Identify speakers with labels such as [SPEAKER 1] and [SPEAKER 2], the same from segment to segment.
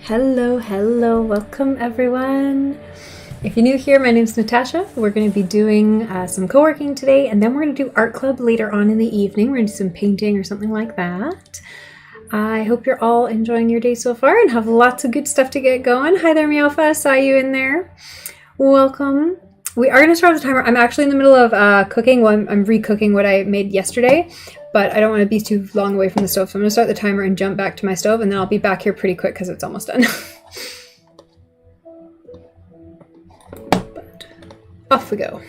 [SPEAKER 1] Hello, welcome everyone. If you're new here, my name's Natasha. We're going to be doing some co-working today, and then we're going to do art club later on in the evening. We're going to do some painting or something like that. I hope you're all enjoying your day so far and have lots of good stuff to get going. Hi there, Meowfa. I saw you in there. Welcome. We are going to start the timer. I'm actually in the middle of cooking. Well, I'm re-cooking what I made yesterday, but I don't want to be too long away from the stove. So I'm going to start the timer and jump back to my stove, and then I'll be back here pretty quick because it's almost done. But off we go.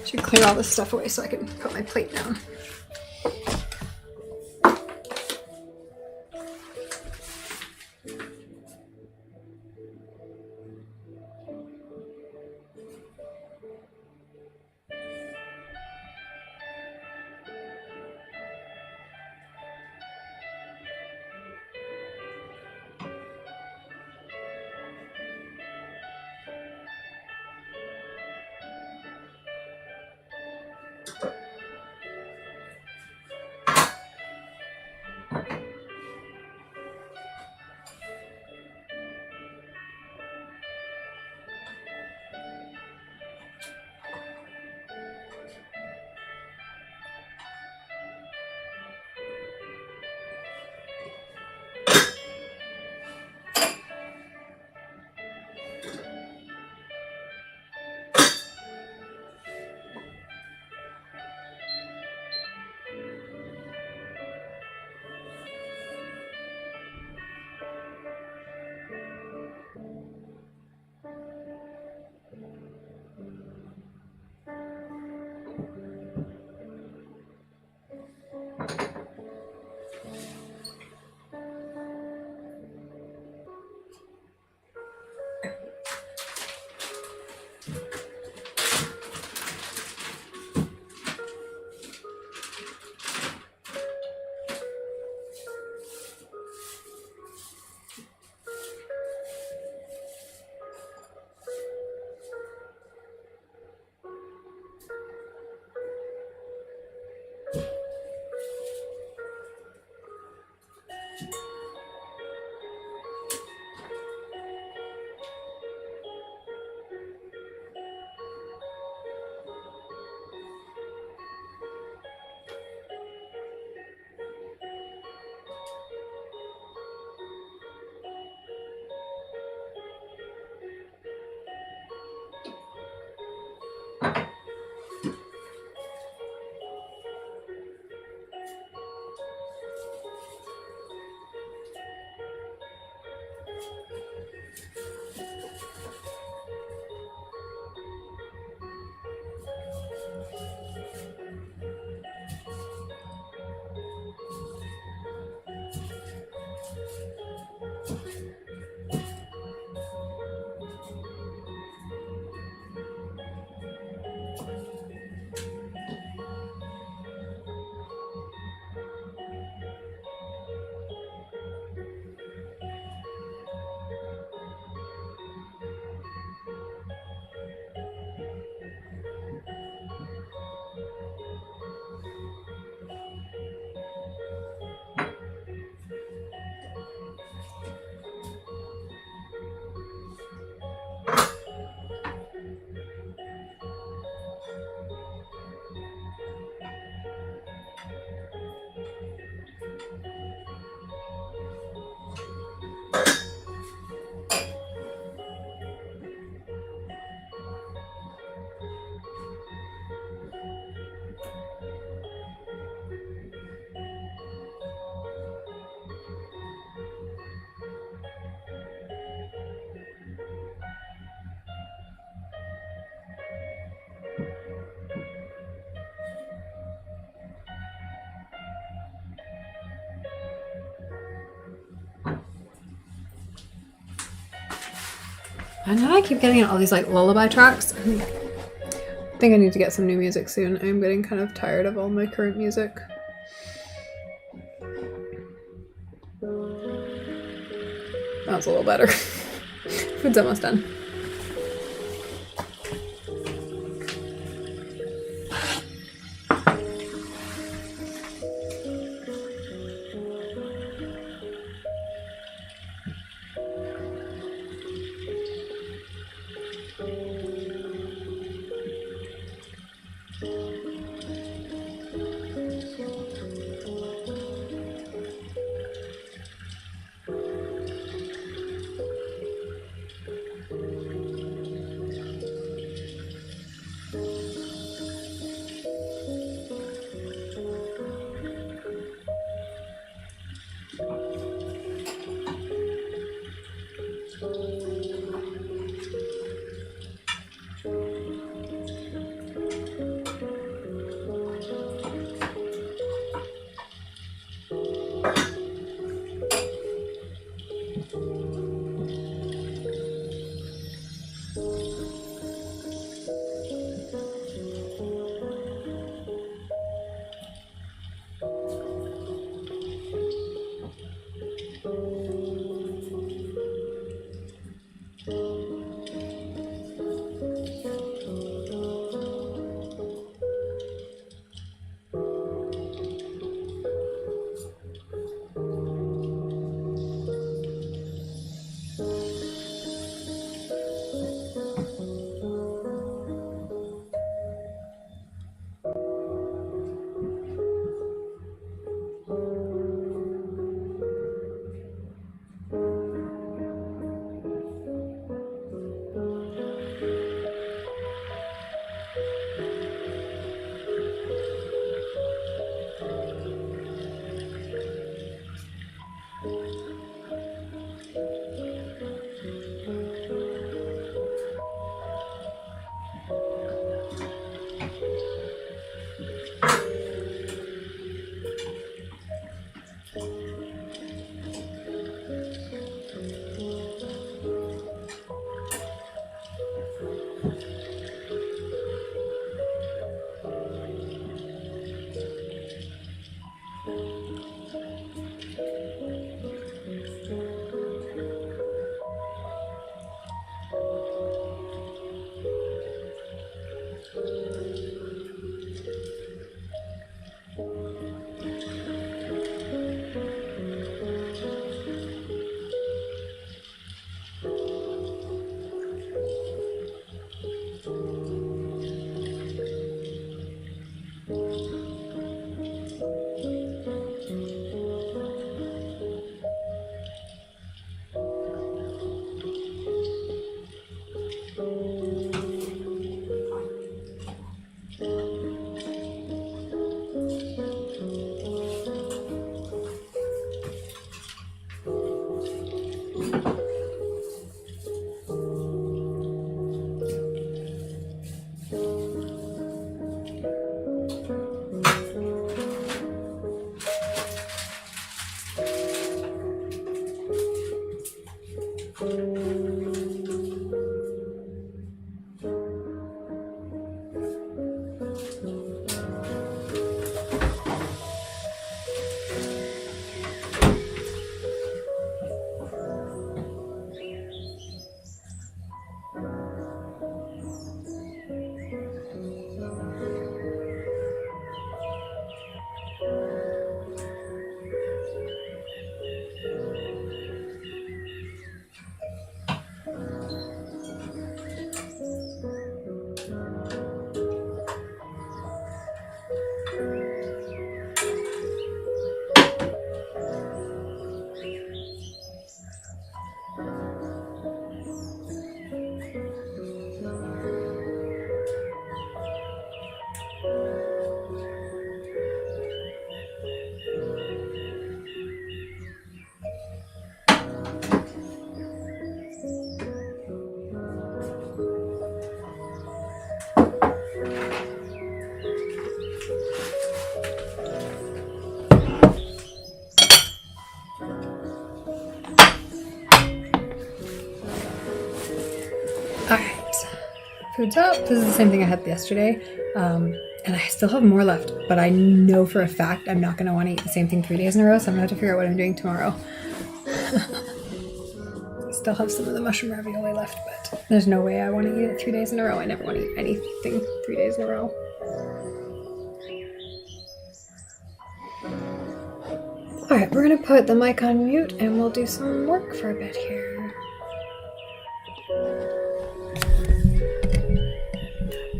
[SPEAKER 1] Should clear all this stuff away so I can put my plate down. I know I keep getting all these like lullaby tracks. I think I need to get some new music soon. I'm getting kind of tired of all my current music. That's a little better. Food's almost done. Food's up. This is the same thing I had yesterday, and I still have more left, but I know for a fact I'm not going to want to eat the same thing 3 days in a row, so I'm going to have to figure out what I'm doing tomorrow. I still have some of the mushroom ravioli left, but there's no way I want to eat it 3 days in a row. I never want to eat anything 3 days in a row. Alright, we're going to put the mic on mute and we'll do some work for a bit here.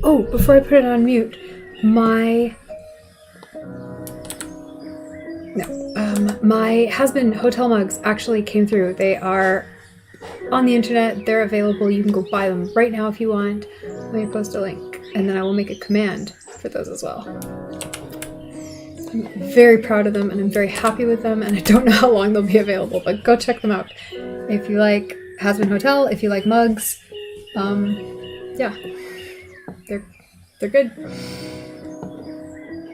[SPEAKER 1] Oh, before I put it on mute, my Hazbin hotel mugs actually came through. They are on the internet. They're available. You can go buy them right now if you want. Let me post a link, and then I will make a command for those as well. I'm very proud of them, and I'm very happy with them, and I don't know how long they'll be available, but go check them out. If you like Hazbin Hotel, if you like mugs, yeah, they're good.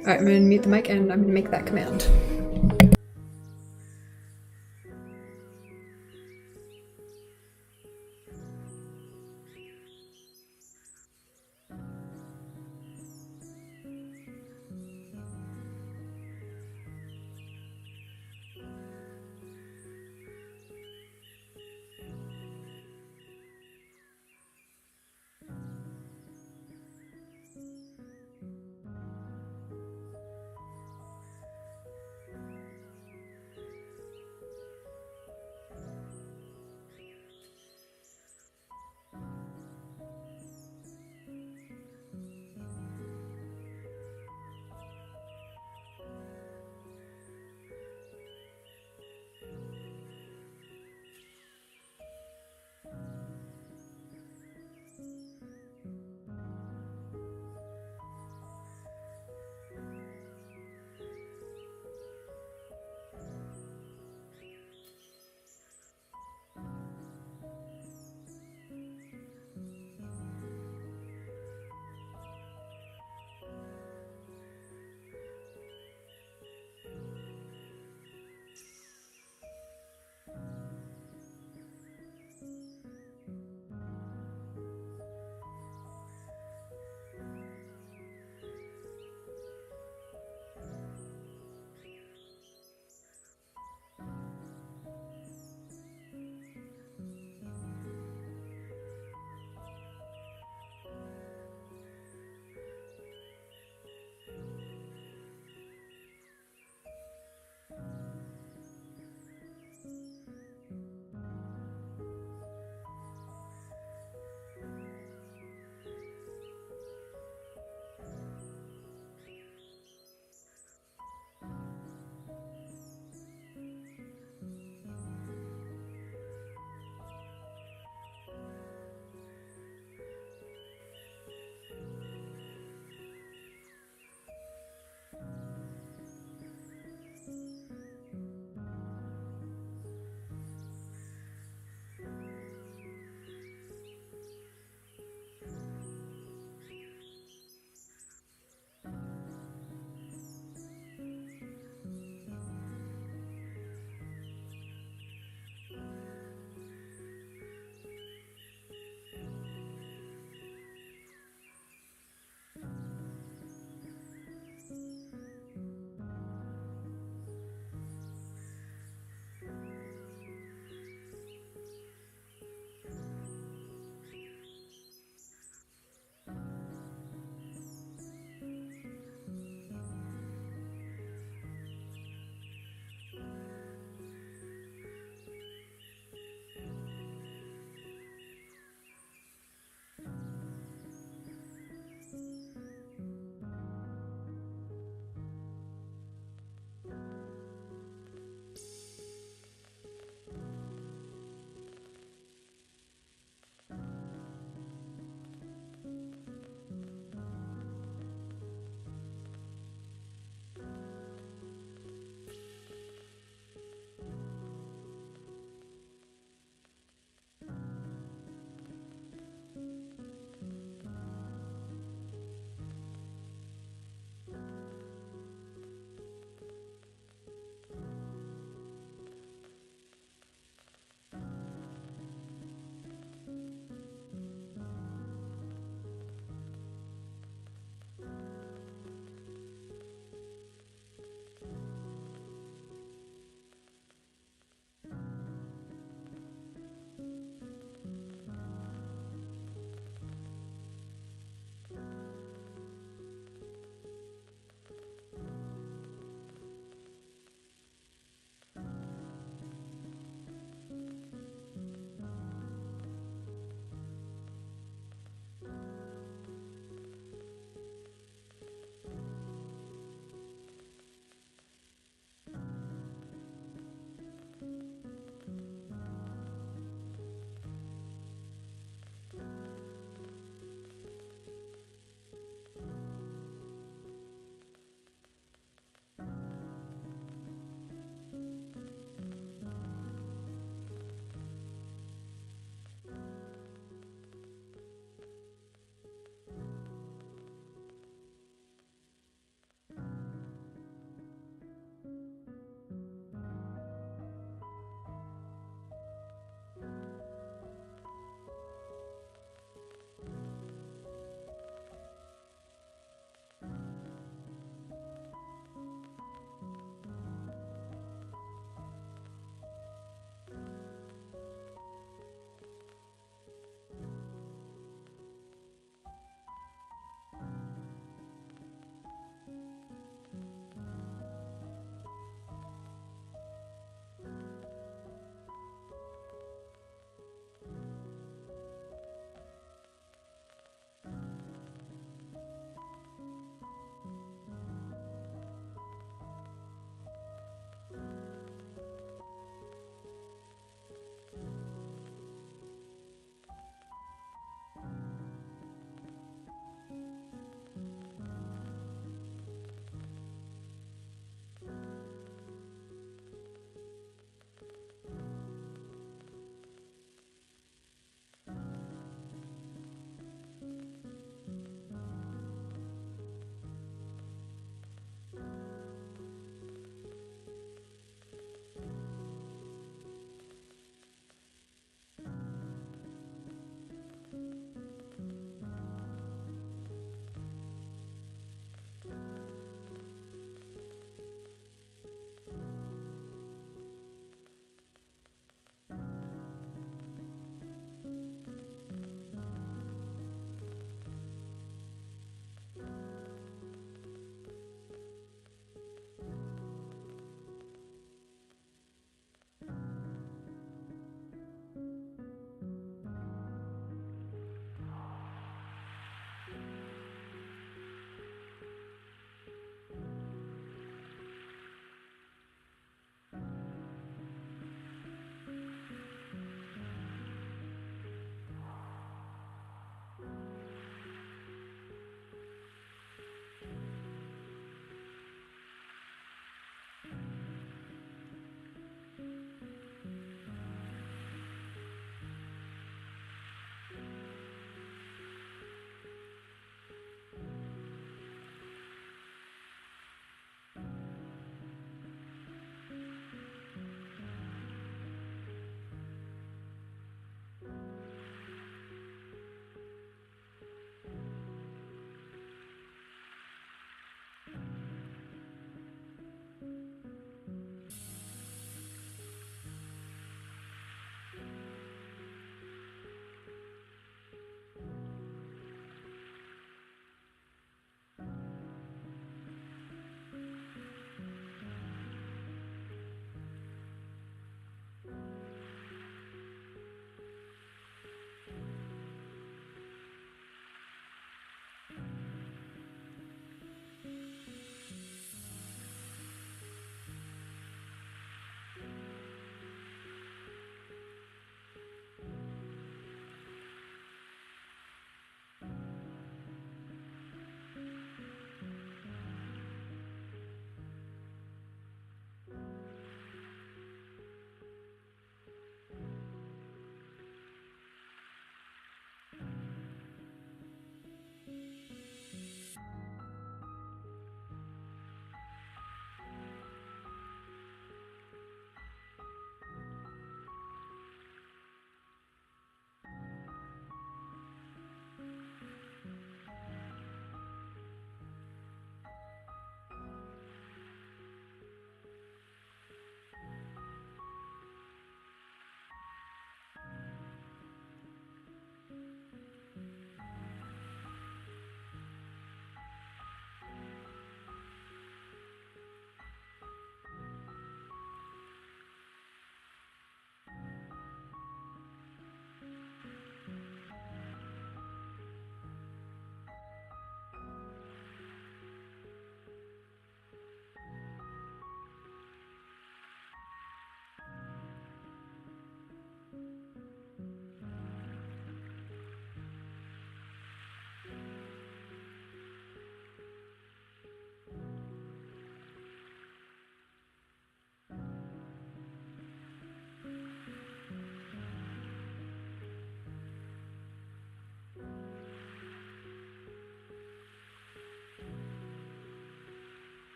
[SPEAKER 1] Alright, I'm going to mute the mic, and I'm going to make that command.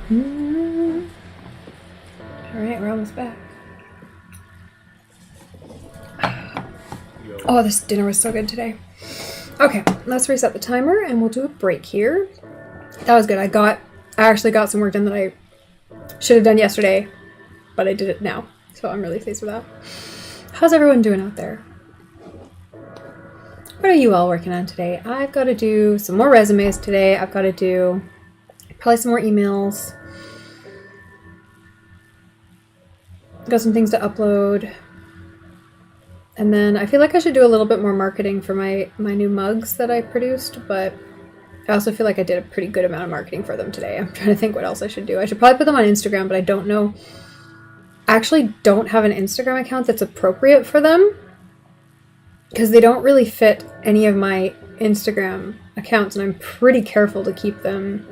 [SPEAKER 1] Alright, we're almost back. Oh, this dinner was so good today. Okay, let's reset the timer and we'll do a break here. That was good. I actually got some work done that I should have done yesterday, but I did it now. So I'm really pleased with that. How's everyone doing out there? What are you all working on today? I've got to do some more resumes today. I've got to do probably some more emails. Got some things to upload. And then I feel like I should do a little bit more marketing for my new mugs that I produced, but I also feel like I did a pretty good amount of marketing for them today. I'm trying to think what else I should do. I should probably put them on Instagram, but I don't know. I actually don't have an Instagram account that's appropriate for them because they don't really fit any of my Instagram accounts, and I'm pretty careful to keep them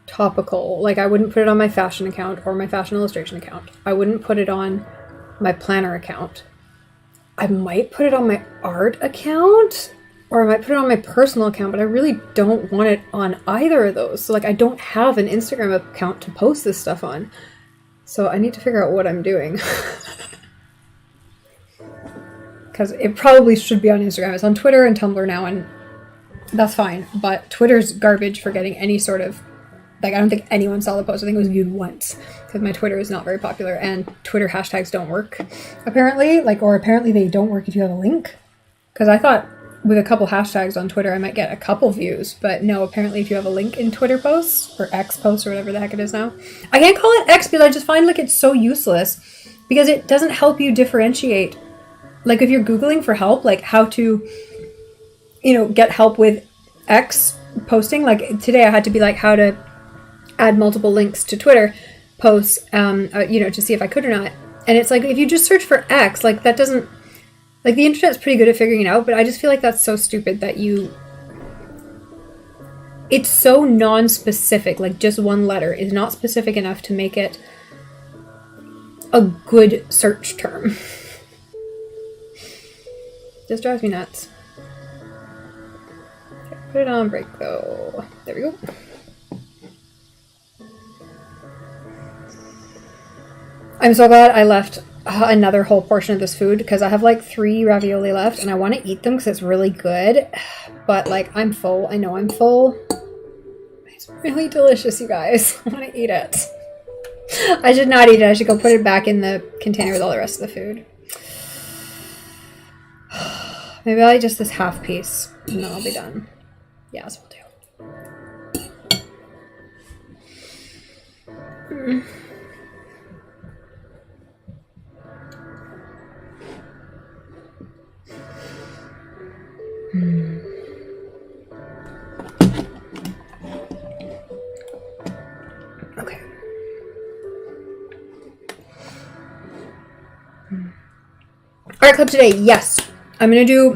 [SPEAKER 1] topical. Like, I wouldn't put it on my fashion account or my fashion illustration account. I wouldn't put it on my planner account. I might put it on my art account, or I might put it on my personal account, but I really don't want it on either of those. So, like, I don't have an Instagram account to post this stuff on. So I need to figure out what I'm doing. Because it probably should be on Instagram. It's on Twitter and Tumblr now, and that's fine. But Twitter's garbage for getting any sort of... Like, I don't think anyone saw the post. I think it was viewed once. Because my Twitter is not very popular, and Twitter hashtags don't work, apparently. Like, or apparently they don't work if you have a link. Because I thought with a couple hashtags on Twitter I might get a couple views. But no, apparently if you have a link in Twitter posts, or X posts, or whatever the heck it is now. I can't call it X because I just find, like, it's so useless. Because it doesn't help you differentiate. Like, if you're Googling for help, like how to, get help with X posting. Like, today I had to be like, how to add multiple links to Twitter posts, to see if I could or not. And it's like, if you just search for X, like, that doesn't, like, the internet's pretty good at figuring it out, but I just feel like that's so stupid that it's so non-specific. Like, just one letter is not specific enough to make it a good search term. Just drives me nuts. Okay, put it on break though. There we go. I'm so glad I left another whole portion of this food because I have like 3 ravioli left and I want to eat them because it's really good. But like, I'm full. I know I'm full. It's really delicious, you guys. I want to eat it. I should not eat it. I should go put it back in the container with all the rest of the food. Maybe I'll eat just this half piece and then I'll be done. Yeah, that's what we'll do. Okay. Art club today, yes. I'm gonna do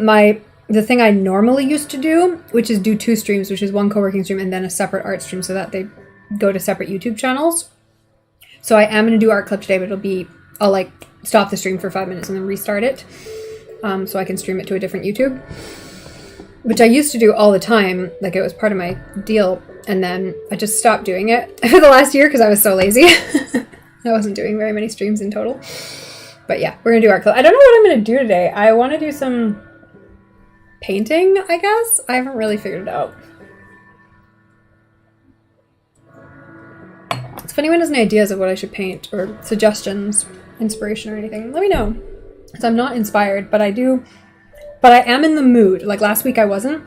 [SPEAKER 1] the thing I normally used to do, which is do 2 streams, which is one co-working stream and then a separate art stream so that they go to separate YouTube channels. So I am gonna do art club today, but I'll like stop the stream for 5 minutes and then restart it. So I can stream it to a different YouTube, which I used to do all the time. Like, it was part of my deal. And then I just stopped doing it for the last year because I was so lazy. I wasn't doing very many streams in total. But yeah, we're going to do art club. I don't know what I'm going to do today. I want to do some painting, I guess. I haven't really figured it out. If anyone has any ideas of what I should paint or suggestions, inspiration or anything, let me know. Because I'm not inspired, but I am in the mood. Like, last week I wasn't.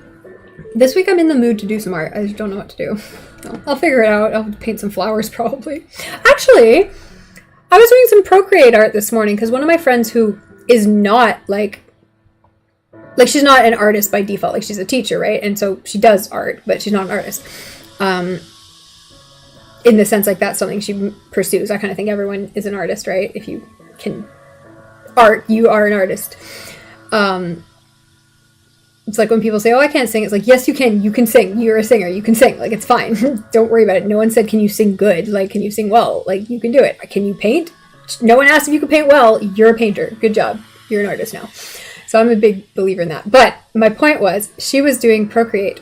[SPEAKER 1] This week I'm in the mood to do some art. I just don't know what to do. So I'll figure it out. I'll paint some flowers probably. Actually, I was doing some Procreate art this morning because one of my friends who is not like she's not an artist by default. Like, she's a teacher, right? And so she does art, but she's not an artist. In the sense, like, that's something she pursues. I kind of think everyone is an artist, right? If you can art, you are an artist. It's like when people say, oh, I can't sing. It's like, yes, you can sing. You're a singer. You can sing. Like, it's fine. Don't worry about it. No one said, can you sing good? Like, can you sing well? Like, you can do it. Can you paint? No one asked if you could paint well. You're a painter. Good job. You're an artist now. So I'm a big believer in that. But my point was, she was doing Procreate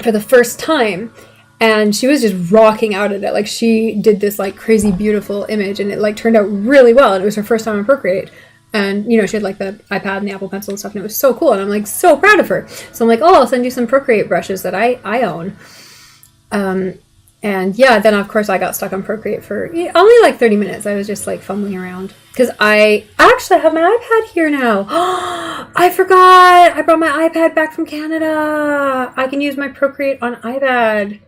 [SPEAKER 1] for the first time, And she was just rocking out at it. Like, she did this like crazy beautiful image, and it like turned out really well. And it was her first time on Procreate. And, you know, she had like the iPad and the Apple Pencil and stuff, and it was so cool. And I'm like so proud of her. So I'm like, oh, I'll send you some Procreate brushes that I own. And yeah, then of course I got stuck on Procreate for only like 30 minutes. I was just like fumbling around because I actually have my iPad here now. I forgot. I brought my iPad back from Canada. I can use my Procreate on iPad.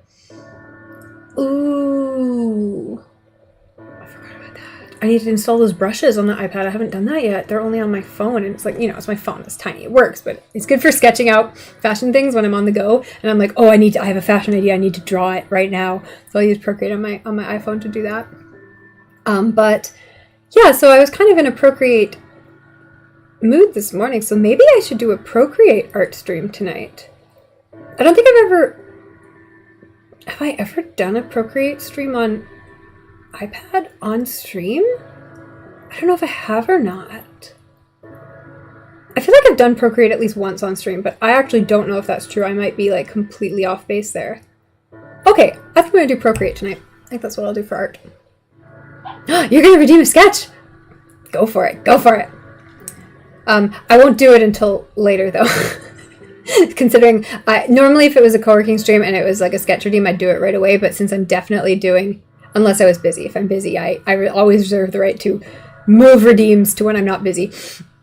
[SPEAKER 1] Ooh. I forgot about that. I need to install those brushes on the iPad. I haven't done that yet. They're only on my phone, and it's like, you know, it's my phone. It's tiny. It works, but it's good for sketching out fashion things when I'm on the go. And I'm like, oh, I have a fashion idea. I need to draw it right now. So I'll use Procreate on my iPhone to do that. But yeah, so I was kind of in a Procreate mood this morning. So maybe I should do a Procreate art stream tonight. I don't think have I ever done a Procreate stream on iPad on stream? I don't know if I have or not. I feel like I've done Procreate at least once on stream, but I actually don't know if that's true. I might be like completely off base there. Okay, I think I'm going to do Procreate tonight. I think that's what I'll do for art. You're going to redeem a sketch? Go for it. Go for it. I won't do it until later though. Considering normally if it was a co-working stream and it was like a sketch redeem, I'd do it right away. But since I'm definitely doing, unless I was busy, if I'm busy, I always reserve the right to move redeems to when I'm not busy,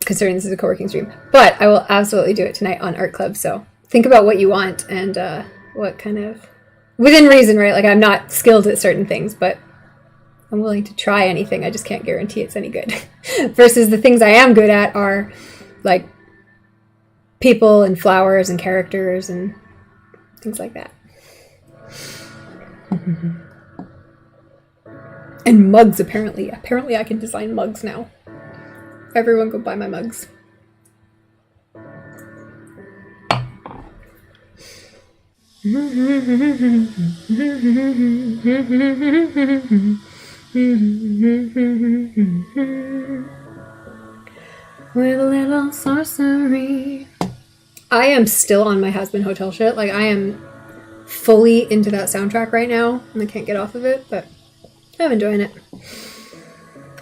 [SPEAKER 1] considering this is a co-working stream. But I will absolutely do it tonight on Art Club. So think about what you want and what kind of, within reason, right? Like, I'm not skilled at certain things, but I'm willing to try anything. I just can't guarantee it's any good. Versus the things I am good at are like people and flowers and characters and things like that. And mugs, apparently. Apparently I can design mugs now. Everyone go buy my mugs. With a little sorcery. I am still on my Hazbin Hotel shit. Like, I am fully into that soundtrack right now, and I can't get off of it, but I'm enjoying it.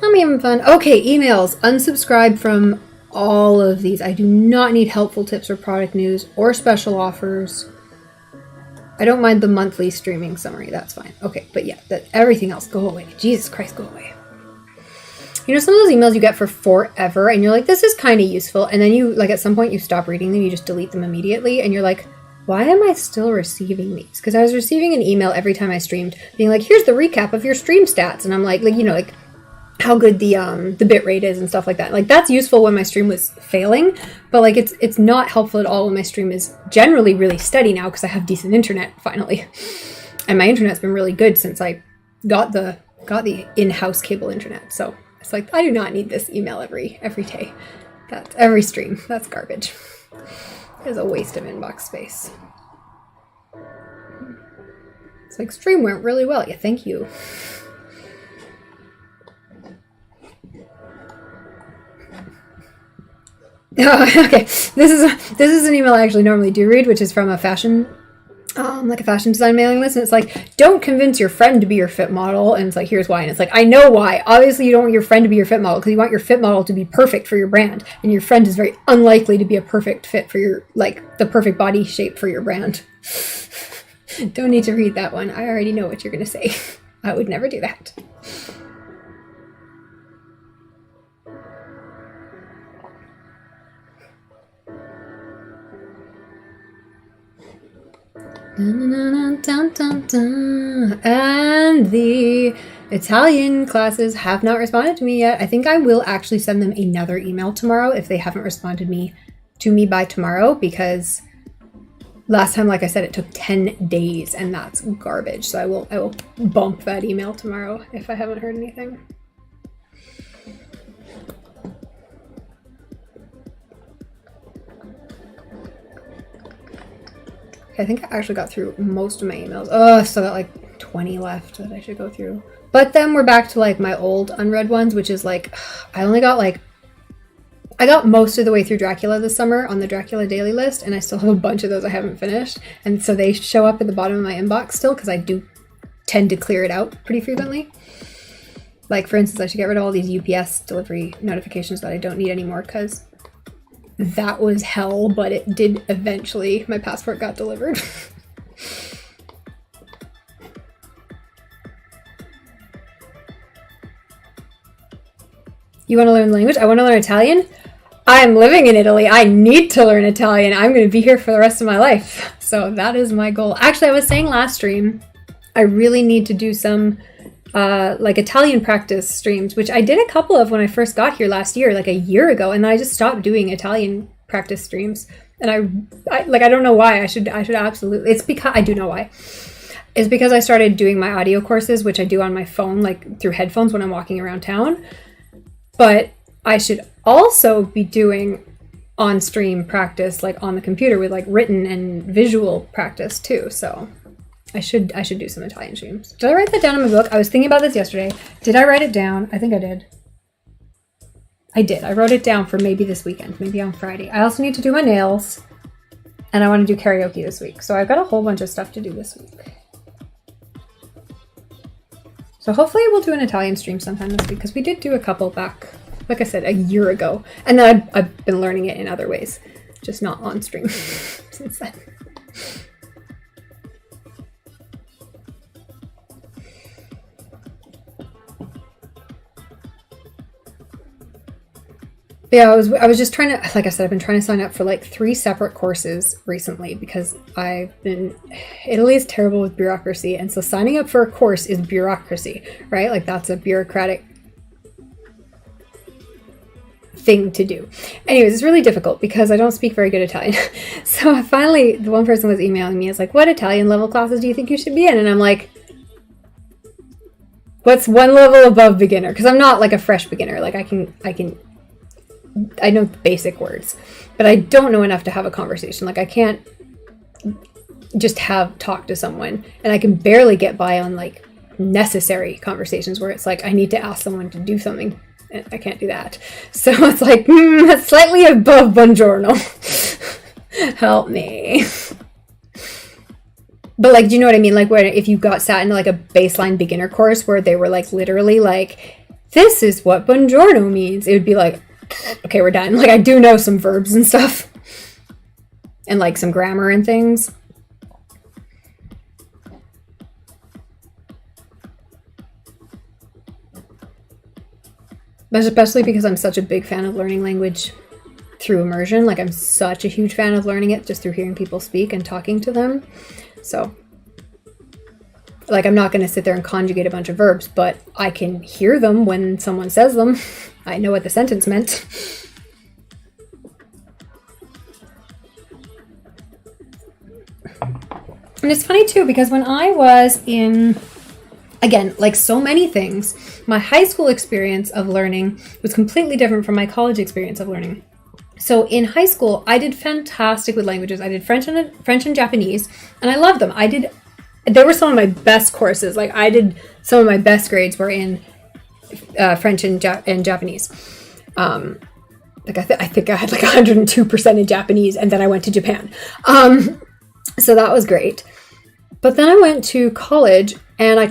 [SPEAKER 1] I'm having fun. Okay, emails. Unsubscribe from all of these. I do not need helpful tips or product news or special offers. I don't mind the monthly streaming summary. That's fine. Okay, but yeah, everything else, go away. Jesus Christ, go away. You know, some of those emails you get for forever, and you're like, this is kind of useful, and then you, like, at some point you stop reading them, you just delete them immediately, and you're like, why am I still receiving these? Because I was receiving an email every time I streamed, being like, here's the recap of your stream stats, and I'm like, you know, like, how good the bit rate is and stuff like that. Like, that's useful when my stream was failing, but, like, it's not helpful at all when my stream is generally really steady now, because I have decent internet, finally. And my internet's been really good since I got the in-house cable internet, so it's like, I do not need this email every day. That's every stream. That's garbage. It is a waste of inbox space. It's like, stream went really well. Yeah, thank you. Oh, okay. This is an email I actually normally do read, which is from a fashion like a fashion design mailing list, and it's like, don't convince your friend to be your fit model, and it's like, here's why, and it's like, I know why. Obviously you don't want your friend to be your fit model because you want your fit model to be perfect for your brand, and your friend is very unlikely to be a perfect fit for your, like, the perfect body shape for your brand. Don't need to read that one. I already know what you're gonna say. I would never do that. And the Italian classes have not responded to me yet. I think I will actually send them another email tomorrow if they haven't responded to me by tomorrow, because last time, like I said, it took 10 days and that's garbage. So I will bump that email tomorrow if I haven't heard anything. I think I actually got through most of my emails. Oh, I still got like 20 left that I should go through. But then we're back to like my old unread ones, which is like, I only got like I got most of the way through Dracula this summer on the Dracula daily list, and I still have a bunch of those I haven't finished. And so they show up at the bottom of my inbox still because I do tend to clear it out pretty frequently. Like, for instance, I should get rid of all these UPS delivery notifications that I don't need anymore because that was hell, but it did eventually. My passport got delivered. You want to learn the language? I want to learn Italian. I'm living in Italy. I need to learn Italian. I'm going to be here for the rest of my life. So that is my goal. Actually, I was saying last stream, I really need to do some like Italian practice streams, which I did a couple of when I first got here last year, like a year ago, and then I just stopped doing Italian practice streams. And I don't know why. I should absolutely. It's because I do know why. It's because I started doing my audio courses, which I do on my phone, like through headphones when I'm walking around town. But I should also be doing on-stream practice, like on the computer with like written and visual practice too. So I should do some Italian streams. Did I write that down in my book? I was thinking about this yesterday. Did I write it down? I think I did. I did. I wrote it down for maybe this weekend, maybe on Friday. I also need to do my nails, and I want to do karaoke this week. So I've got a whole bunch of stuff to do this week. So hopefully we'll do an Italian stream sometime this week, because we did do a couple back, like I said, a year ago. And then I've been learning it in other ways, just not on stream since then. Yeah, I was just trying to, like I said, I've been trying to sign up for like 3 separate courses recently because Italy is terrible with bureaucracy. And so signing up for a course is bureaucracy, right? Like that's a bureaucratic thing to do. Anyways, it's really difficult because I don't speak very good Italian. So finally, the one person was emailing me, is like, what Italian level classes do you think you should be in? And I'm like, what's one level above beginner? Because I'm not like a fresh beginner. Like I know basic words, but I don't know enough to have a conversation. Like I can't just talk to someone, and I can barely get by on like necessary conversations where it's like I need to ask someone to do something, and I can't do that. So it's like that's slightly above buongiorno. Help me. But like, do you know what I mean? Like where if you got sat into like a baseline beginner course where they were like literally like, this is what buongiorno means, it would be like, okay, we're done. Like I do know some verbs and stuff and like some grammar and things. But especially because I'm such a big fan of learning language through immersion. Like I'm such a huge fan of learning it just through hearing people speak and talking to them. So like I'm not going to sit there and conjugate a bunch of verbs, but I can hear them when someone says them. I know what the sentence meant. And it's funny too, because when I was in, again, like so many things, my high school experience of learning was completely different from my college experience of learning. So in high school, I did fantastic with languages. I did French and Japanese, and I loved them. They were some of my best courses. Like I did some of my best grades were in French and Japanese. Like I think I had like 102% in Japanese, and then I went to Japan. So that was great. But then I went to college, and I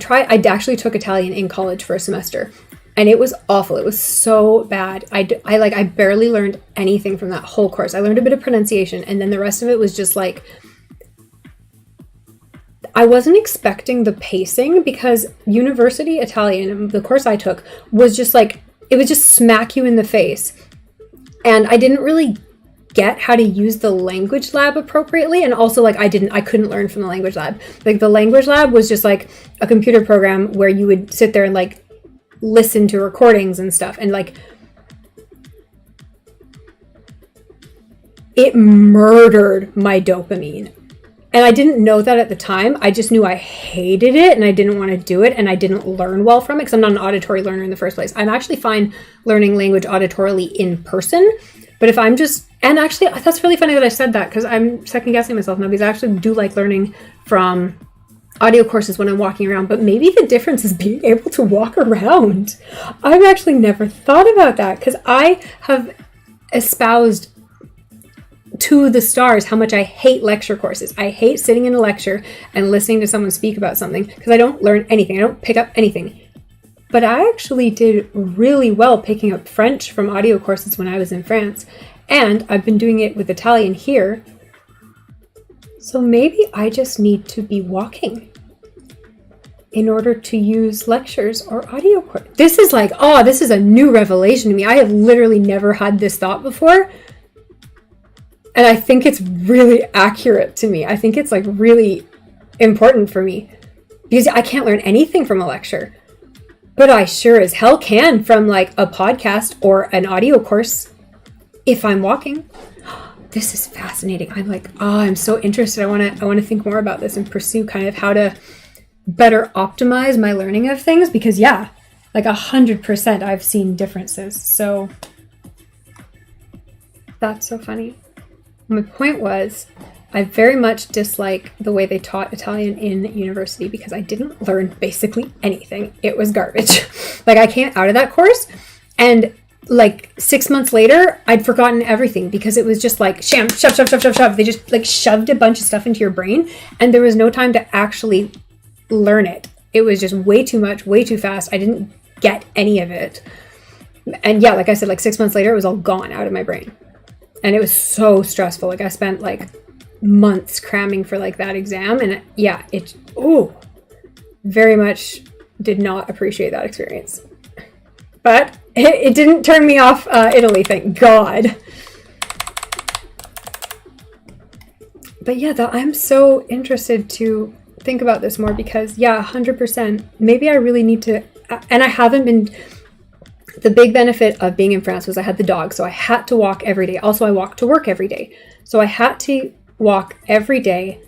[SPEAKER 1] actually took Italian in college for a semester, and it was awful. It was so bad. I barely learned anything from that whole course. I learned a bit of pronunciation, and then the rest of it was just like, I wasn't expecting the pacing, because university Italian, the course I took, was just like, it would just smack you in the face. And I didn't really get how to use the language lab appropriately. And also like I couldn't learn from the language lab. Like the language lab was just like a computer program where you would sit there and like listen to recordings and stuff. And like it murdered my dopamine. And I didn't know that at the time. I just knew I hated it and I didn't want to do it, and I didn't learn well from it because I'm not an auditory learner in the first place. I'm actually fine learning language auditorily in person. But if I'm just, and actually that's really funny that I said that, because I'm second guessing myself now, because I actually do like learning from audio courses when I'm walking around, but maybe the difference is being able to walk around. I've actually never thought about that, because I have espoused to the stars how much I hate lecture courses. I hate sitting in a lecture and listening to someone speak about something because I don't learn anything. I don't pick up anything. But I actually did really well picking up French from audio courses when I was in France. And I've been doing it with Italian here. So maybe I just need to be walking in order to use lectures or audio courses. This is like, oh, this is a new revelation to me. I have literally never had this thought before. And I think it's really accurate to me. I think it's like really important for me because I can't learn anything from a lecture, but I sure as hell can from like a podcast or an audio course if I'm walking. This is fascinating. I'm like, oh, I'm so interested. I want to think more about this and pursue kind of how to better optimize my learning of things because yeah, like 100% I've seen differences. So that's so funny. My point was, I very much dislike the way they taught Italian in university because I didn't learn basically anything. It was garbage. Like I came out of that course and like 6 months later, I'd forgotten everything because it was just like shove. They just like shoved a bunch of stuff into your brain and there was no time to actually learn it. It was just way too much, way too fast. I didn't get any of it. And yeah, like I said, like 6 months later, it was all gone out of my brain. And it was so stressful. Like I spent like months cramming for like that exam. And yeah, very much did not appreciate that experience. But it didn't turn me off Italy, thank God. But yeah, I'm so interested to think about this more because yeah, 100%. Maybe I really need to, and I haven't been. The big benefit of being in France was I had the dog, so I had to walk every day. Also, I walked to work every day. So I had to walk every day,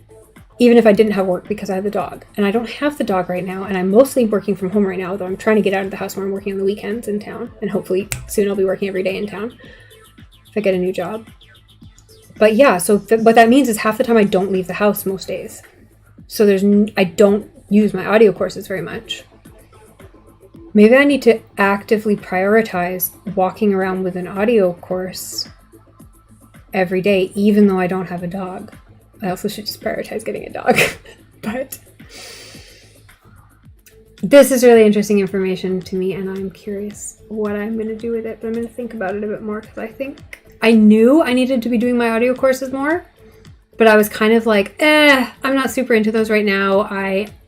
[SPEAKER 1] even if I didn't have work because I had the dog. And I don't have the dog right now, and I'm mostly working from home right now, though I'm trying to get out of the house where I'm working on the weekends in town. And hopefully soon I'll be working every day in town if I get a new job. But yeah, so what that means is half the time I don't leave the house most days. So I don't use my audio courses very much. Maybe I need to actively prioritize walking around with an audio course every day, even though I don't have a dog. I also should just prioritize getting a dog. But this is really interesting information to me, and I'm curious what I'm going to do with it. But I'm going to think about it a bit more because I think I knew I needed to be doing my audio courses more, but I was kind of like, I'm not super into those right now.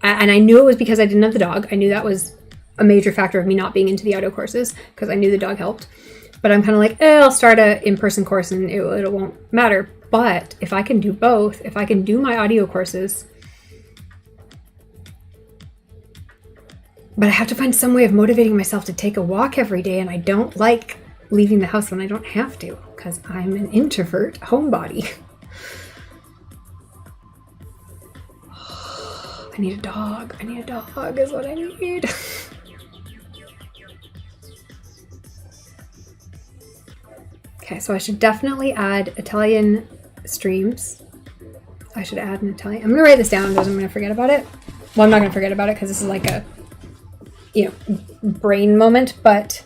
[SPEAKER 1] And I knew it was because I didn't have the dog. I knew that was a major factor of me not being into the audio courses because I knew the dog helped. But I'm kind of like, I'll start a in-person course and it won't matter. But if I can do both, if I can do my audio courses, but I have to find some way of motivating myself to take a walk every day, and I don't like leaving the house when I don't have to because I'm an introvert homebody. I need a dog. I need a dog is what I need. Okay, so I should definitely add Italian streams. I should add an Italian. I'm going to write this down because I'm going to forget about it. Well, I'm not going to forget about it because this is like a, brain moment, but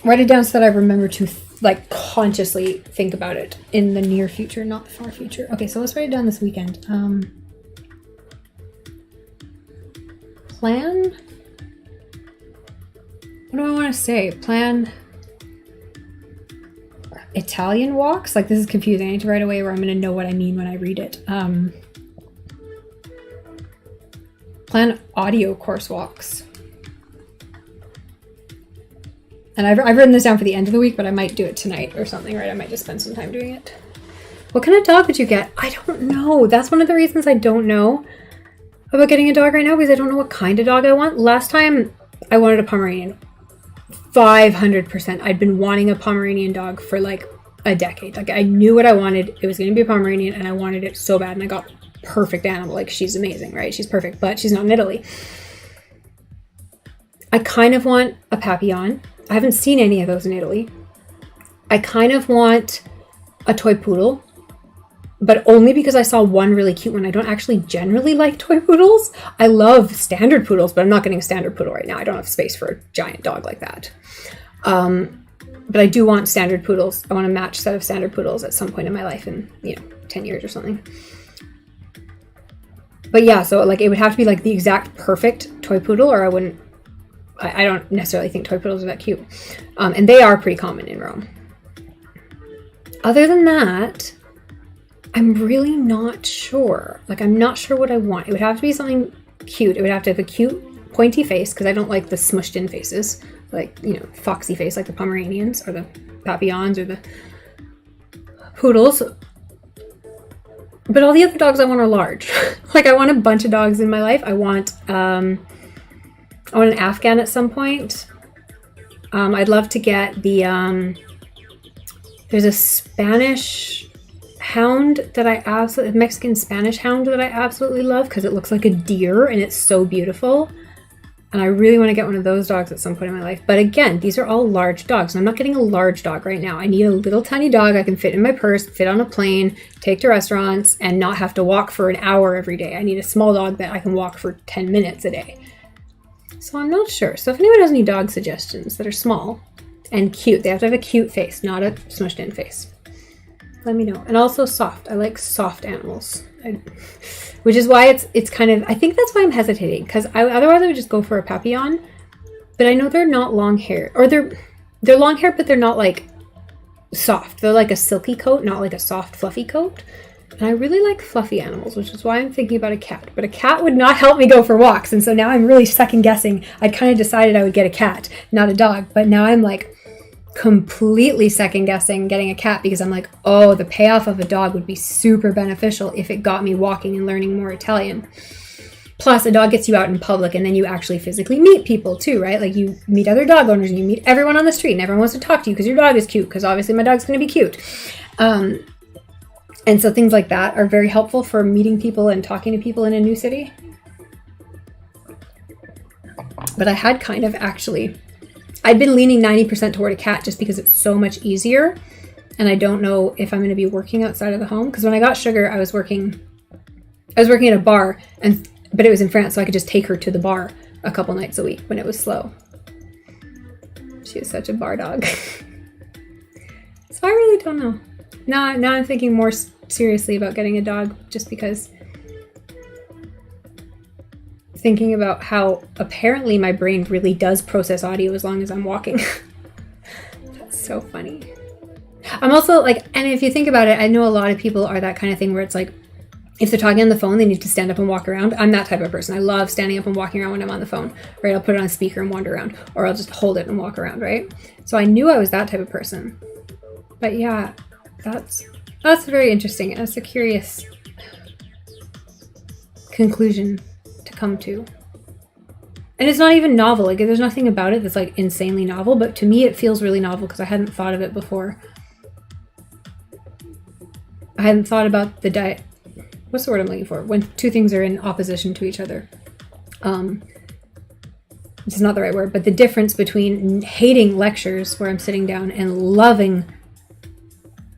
[SPEAKER 1] write it down so that I remember to consciously think about it in the near future, not the far future. Okay, so let's write it down this weekend. Plan? What do I want to say? Plan Italian walks? Like, this is confusing. I need to write away where I'm going to know what I mean when I read it. Plan audio course walks. And I've written this down for the end of the week, but I might do it tonight or something, right? I might just spend some time doing it. What kind of dog would you get? I don't know. That's one of the reasons I don't know about getting a dog right now, because I don't know what kind of dog I want. Last time I wanted a Pomeranian. 500%. I'd been wanting a Pomeranian dog for like a decade. Like, I knew what I wanted. It was going to be a Pomeranian, and I wanted it so bad, and I got perfect animal. Like, she's amazing, right? She's perfect, but she's not in Italy. I kind of want a Papillon. I haven't seen any of those in Italy. I kind of want a toy poodle, but only because I saw one really cute one. I don't actually generally like toy poodles. I love standard poodles, but I'm not getting a standard poodle right now. I don't have space for a giant dog like that. But I do want standard poodles. I want a matched set of standard poodles at some point in my life in, 10 years or something. But yeah, so like it would have to be like the exact perfect toy poodle, or I don't necessarily think toy poodles are that cute. And they are pretty common in Rome. Other than that, I'm really not sure. Like, I'm not sure what I want. It would have to be something cute. It would have to have a cute pointy face, because I don't like the smushed in faces. Like, foxy face like the Pomeranians or the Papillons or the Poodles. But all the other dogs I want are large. Like, I want a bunch of dogs in my life. I want an Afghan at some point. I'd love to get the... there's a Spanish hound that I absolutely... Mexican Spanish hound that I absolutely love, because it looks like a deer and it's so beautiful. And I really want to get one of those dogs at some point in my life. But again, these are all large dogs. And I'm not getting a large dog right now. I need a little tiny dog I can fit in my purse, fit on a plane, take to restaurants, and not have to walk for an hour every day. I need a small dog that I can walk for 10 minutes a day. So I'm not sure. So if anyone has any dog suggestions that are small and cute, they have to have a cute face, not a smushed in face, let me know. And also soft. I like soft animals. Which is why it's kind of, I think that's why I'm hesitating, because otherwise I would just go for a Papillon. But I know they're not long hair, or they're long hair, but they're not like soft. They're like a silky coat, not like a soft fluffy coat. And I really like fluffy animals, which is why I'm thinking about a cat. But a cat would not help me go for walks, and so now I'm really second guessing. I'd kind of decided I would get a cat, not a dog, but now I'm like completely second guessing getting a cat, because I'm like, oh, the payoff of a dog would be super beneficial if it got me walking and learning more Italian. Plus, a dog gets you out in public, and then you actually physically meet people too, right? Like, you meet other dog owners, and you meet everyone on the street, and everyone wants to talk to you because your dog is cute, because obviously my dog's going to be cute. And so things like that are very helpful for meeting people and talking to people in a new city. But I had kind of actually... I've been leaning 90% toward a cat just because it's so much easier. And I don't know if I'm going to be working outside of the home. Because when I got Sugar, I was working at a bar, but it was in France, so I could just take her to the bar a couple nights a week when it was slow. She is such a bar dog. So I really don't know. Now I'm thinking more seriously about getting a dog, just because thinking about how apparently my brain really does process audio as long as I'm walking. That's so funny. I'm also like, and if you think about it, I know a lot of people are that kind of thing where it's like, if they're talking on the phone, they need to stand up and walk around. I'm that type of person. I love standing up and walking around when I'm on the phone, right? I'll put it on speaker and wander around, or I'll just hold it and walk around, right? So I knew I was that type of person. But yeah, that's very interesting. That's a curious conclusion to come to. And it's not even novel. Like, there's nothing about it that's like insanely novel, but to me it feels really novel because I hadn't thought of it before. I hadn't thought about the diet. What's the word I'm looking for? When two things are in opposition to each other. This is not the right word, but the difference between hating lectures where I'm sitting down and loving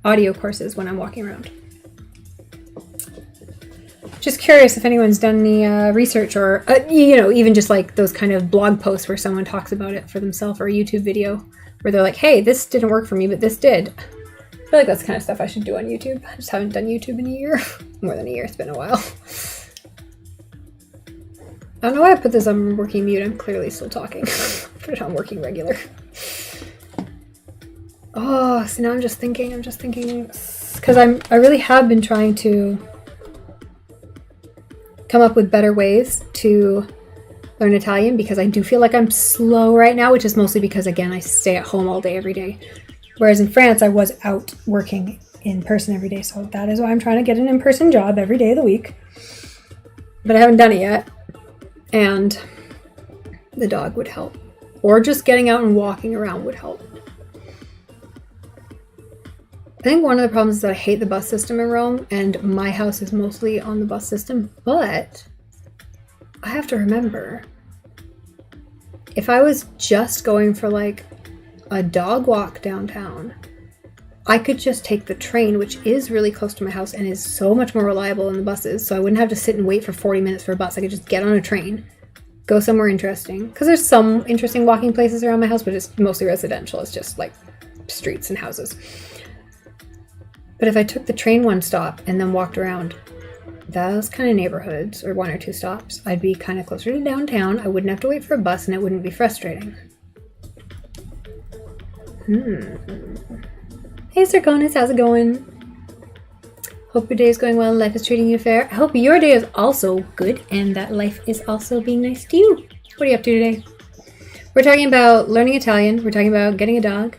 [SPEAKER 1] audio courses when I'm walking around. Just curious if anyone's done any research or, even just like those kind of blog posts where someone talks about it for themselves, or a YouTube video where they're like, hey, this didn't work for me, but this did. I feel like that's the kind of stuff I should do on YouTube. I just haven't done YouTube in a year. More than a year. It's been a while. I don't know why I put this on working mute. I'm clearly still talking. Put it on working regular. Oh, so now I'm just thinking, because I really have been trying to come up with better ways to learn Italian, because I do feel like I'm slow right now, which is mostly because, again, I stay at home all day, every day. Whereas in France, I was out working in person every day. So that is why I'm trying to get an in-person job every day of the week. But I haven't done it yet. And the dog would help. Or just getting out and walking around would help. I think one of the problems is that I hate the bus system in Rome, and my house is mostly on the bus system. But I have to remember, if I was just going for like a dog walk downtown, I could just take the train, which is really close to my house and is so much more reliable than the buses. So I wouldn't have to sit and wait for 40 minutes for a bus. I could just get on a train, go somewhere interesting. Because there's some interesting walking places around my house, but it's mostly residential. It's just like streets and houses. But if I took the train one stop and then walked around those kind of neighborhoods, or 1 or 2 stops, I'd be kind of closer to downtown. I wouldn't have to wait for a bus and it wouldn't be frustrating. Hey Zirconis, how's it going? Hope your day is going well and life is treating you fair. I hope your day is also good and that life is also being nice to you. What are you up to today? We're talking about learning Italian, we're talking about getting a dog,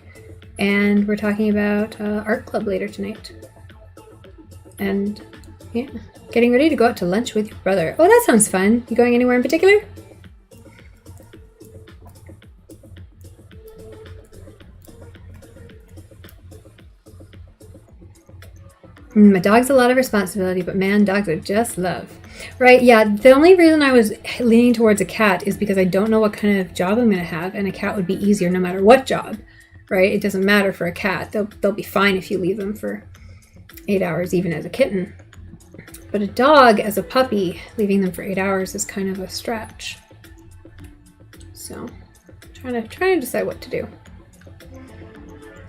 [SPEAKER 1] and we're talking about art club later tonight. And yeah, getting ready to go out to lunch with your brother. Oh, that sounds fun. You going anywhere in particular? My dog's a lot of responsibility, but man, dogs are just love. Right, yeah, the only reason I was leaning towards a cat is because I don't know what kind of job I'm going to have, and a cat would be easier no matter what job, right? It doesn't matter for a cat. They'll be fine if you leave them for 8 hours, even as a kitten. But a dog, as a puppy, leaving them for 8 hours is kind of a stretch. So, trying to decide what to do.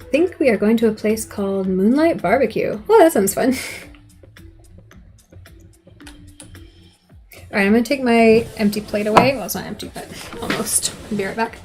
[SPEAKER 1] I think we are going to a place called Moonlight Barbecue. Oh, that sounds fun. Alright, I'm going to take my empty plate away. Well, it's not empty, but almost. I'll be right back.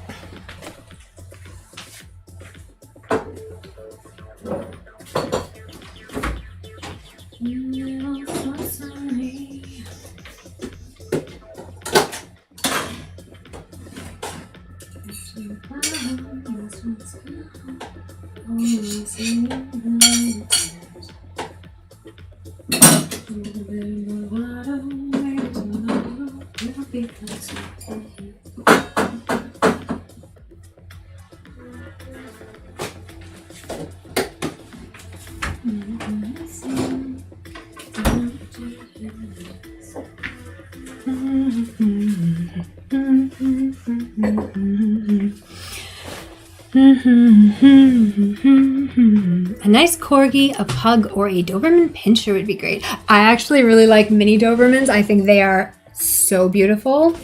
[SPEAKER 1] A nice corgi, a pug, or a Doberman Pinscher would be great. I actually really like mini Dobermans. I think they are so beautiful.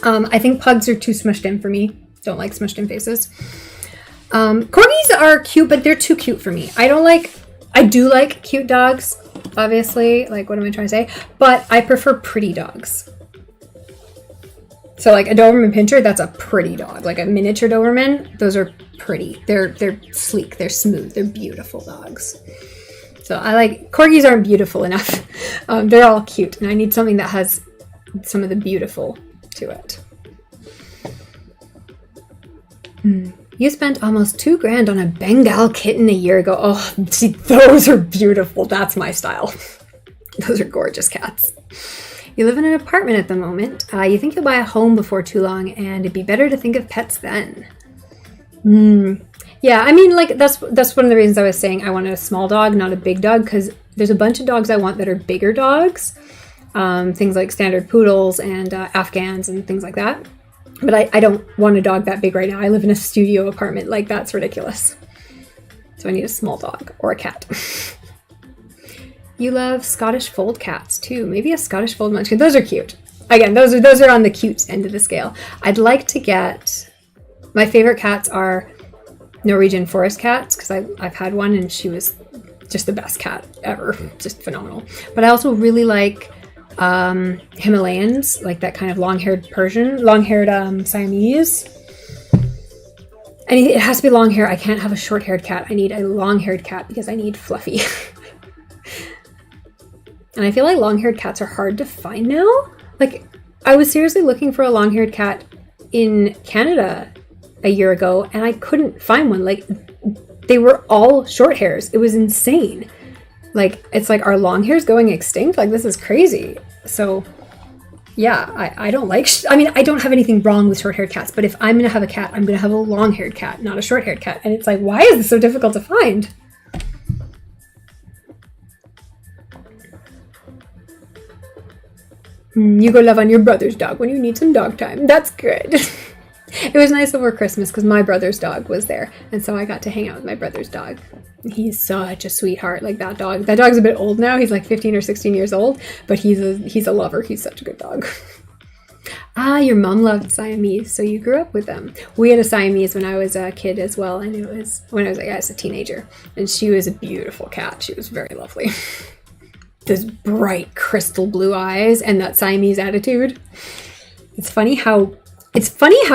[SPEAKER 1] I think pugs are too smushed in for me. Don't like smushed in faces. Corgis are cute, but they're too cute for me. I do like cute dogs, obviously. Like, what am I trying to say? But I prefer pretty dogs. So like a Doberman Pinscher, that's a pretty dog. Like a miniature Doberman, those are pretty. They're sleek, they're smooth, they're beautiful dogs. So I like, corgis aren't beautiful enough. They're all cute, and I need something that has some of the beautiful to it. You spent almost $2,000 on a Bengal kitten a year ago. Oh, see, those are beautiful. That's my style. Those are gorgeous cats. You live in an apartment at the moment. You think you'll buy a home before too long, and it'd be better to think of pets then. Yeah, I mean, like, that's one of the reasons I was saying I wanted a small dog, not a big dog, because there's a bunch of dogs I want that are bigger dogs. Things like standard poodles and Afghans and things like that. But I don't want a dog that big right now. I live in a studio apartment. Like, that's ridiculous. So I need a small dog or a cat. You love Scottish fold cats too. Maybe a Scottish fold munchkin. Those are cute. Again, those are on the cute end of the scale. I'd like to get, my favorite cats are Norwegian forest cats, because I've had one and she was just the best cat ever. Just phenomenal. But I also really like Himalayans, like that kind of long-haired Siamese. And it has to be long hair. I can't have a short-haired cat. I need a long-haired cat because I need fluffy. And I feel like long-haired cats are hard to find now. Like, I was seriously looking for a long-haired cat in Canada a year ago, and I couldn't find one. Like, they were all short hairs. It was insane. Like, it's like, are long hairs going extinct? Like, this is crazy. So, yeah, I don't like... I mean, I don't have anything wrong with short-haired cats, but if I'm going to have a cat, I'm going to have a long-haired cat, not a short-haired cat. And it's like, why is this so difficult to find? You go love on your brother's dog when you need some dog time. That's good. It was nice over Christmas because my brother's dog was there. And so I got to hang out with my brother's dog. He's such a sweetheart, like that dog. That dog's a bit old now. He's like 15 or 16 years old, but he's a lover. He's such a good dog. Ah, your mom loved Siamese, so you grew up with them. We had a Siamese when I was a kid as well, and it was when I was a teenager. And she was a beautiful cat. She was very lovely. Those bright crystal blue eyes and that Siamese attitude. It's funny how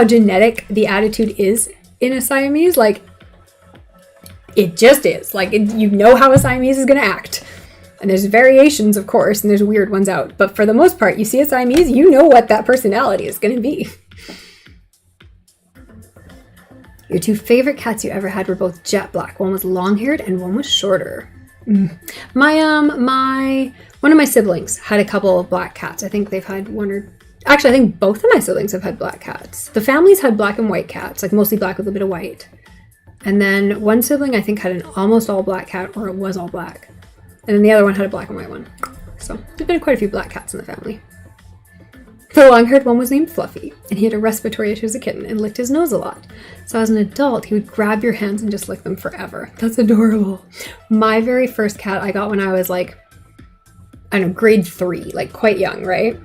[SPEAKER 1] genetic the attitude is in a Siamese. Like, it just is. Like, you know how a Siamese is going to act. And there's variations, of course, and there's weird ones out. But for the most part, you see a Siamese, you know what that personality is going to be. Your 2 favorite cats you ever had were both jet black. One was long-haired and one was shorter. One of my siblings had a couple of black cats. I think they've had actually, I think both of my siblings have had black cats. The families had black and white cats, like mostly black with a bit of white. And then one sibling, I think, had an almost all black cat, or it was all black. And then the other one had a black and white one. So there's been quite a few black cats in the family. The long-haired one was named Fluffy, and he had a respiratory issue as a kitten and licked his nose a lot. So as an adult, he would grab your hands and just lick them forever. That's adorable. My very first cat I got when I was like, I don't know, grade 3, like quite young, right?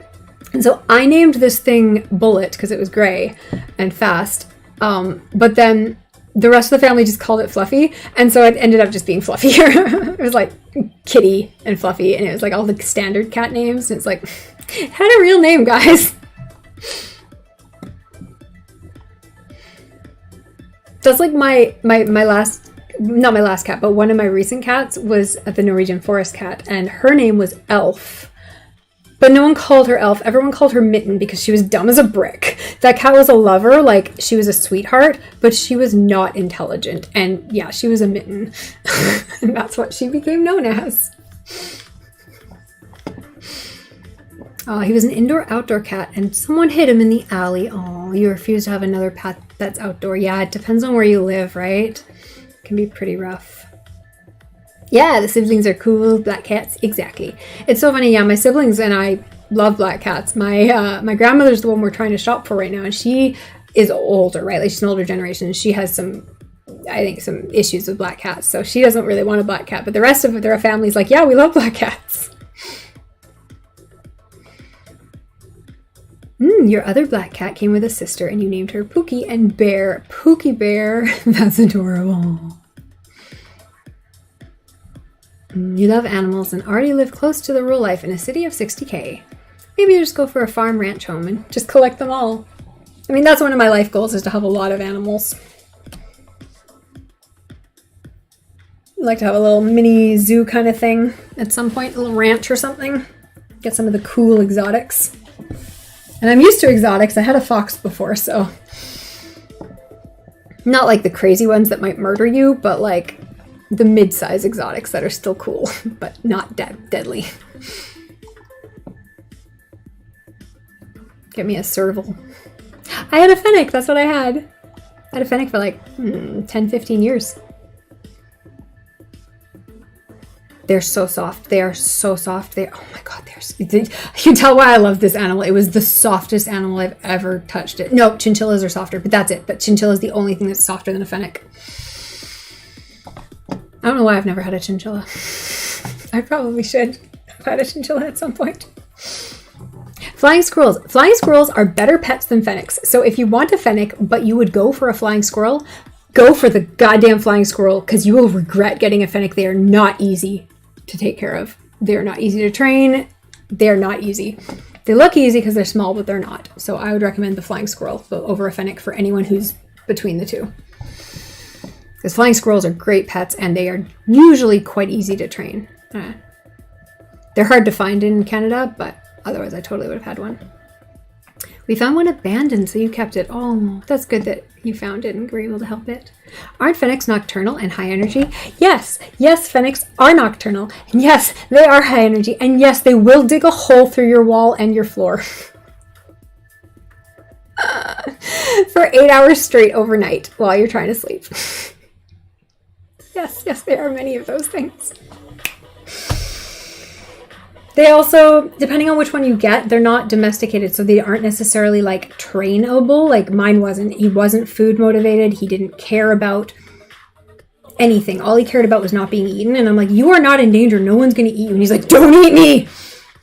[SPEAKER 1] And so I named this thing Bullet because it was gray and fast. But then the rest of the family just called it Fluffy, and so it ended up just being fluffier. It was like Kitty and Fluffy, and it was like all the standard cat names, and it's like, it had a real name, guys. That's like my last, not my last cat, but one of my recent cats was the Norwegian forest cat, and her name was Elf. But no one called her Elf. Everyone called her Mitten because she was dumb as a brick. That cat was a lover. Like, she was a sweetheart, but she was not intelligent. And yeah, she was a Mitten. And that's what she became known as. Oh, he was an indoor-outdoor cat, and someone hit him in the alley. Oh, you refuse to have another pet that's outdoor. Yeah, it depends on where you live, right? It can be pretty rough. Yeah, the siblings are cool, black cats. Exactly. It's so funny. Yeah, my siblings and I love black cats. My grandmother's the one we're trying to shop for right now, and she is older, right? Like, she's an older generation, and she has some issues with black cats, so she doesn't really want a black cat. But the rest of their family's like, yeah, we love black cats. Your other black cat came with a sister, and you named her Pookie and Bear. Pookie Bear. That's adorable. You love animals and already live close to the rural life in a city of 60K. Maybe you just go for a farm ranch home and just collect them all. I mean, that's one of my life goals, is to have a lot of animals. I'd like to have a little mini zoo kind of thing at some point, a little ranch or something. Get some of the cool exotics. And I'm used to exotics. I had a fox before, so not like the crazy ones that might murder you, but like the mid-size exotics that are still cool, but not deadly. Get me a serval. I had a fennec, that's what I had. I had a fennec for like 10, 15 years. They're so soft. They are so soft. Oh my God, you can tell why I love this animal. It was the softest animal I've ever touched it. No, chinchillas are softer, but that's it. But chinchilla is the only thing that's softer than a fennec. I don't know why I've never had a chinchilla. I probably should have had a chinchilla at some point. Flying squirrels. Flying squirrels are better pets than fennecs. So if you want a fennec, but you would go for a flying squirrel, go for the goddamn flying squirrel, because you will regret getting a fennec. They are not easy to take care of. They're not easy to train. They're not easy. They look easy because they're small, but they're not. So I would recommend the flying squirrel over a fennec for anyone who's between the two. Because flying squirrels are great pets, and they are usually quite easy to train. They're hard to find in Canada, but otherwise I totally would have had one. We found one abandoned, so you kept it. Oh, that's good that you found it and were able to help it. Aren't fennecs nocturnal and high energy? Yes, fennecs are nocturnal. And yes, they are high energy. And yes, they will dig a hole through your wall and your floor. For 8 hours straight overnight while you're trying to sleep. Yes, there are many of those things. They also, depending on which one you get, they're not domesticated, so they aren't necessarily like trainable. Like mine wasn't. He wasn't food motivated. He didn't care about anything. All he cared about was not being eaten. And I'm like, you are not in danger. No one's going to eat you. And he's like, don't eat me.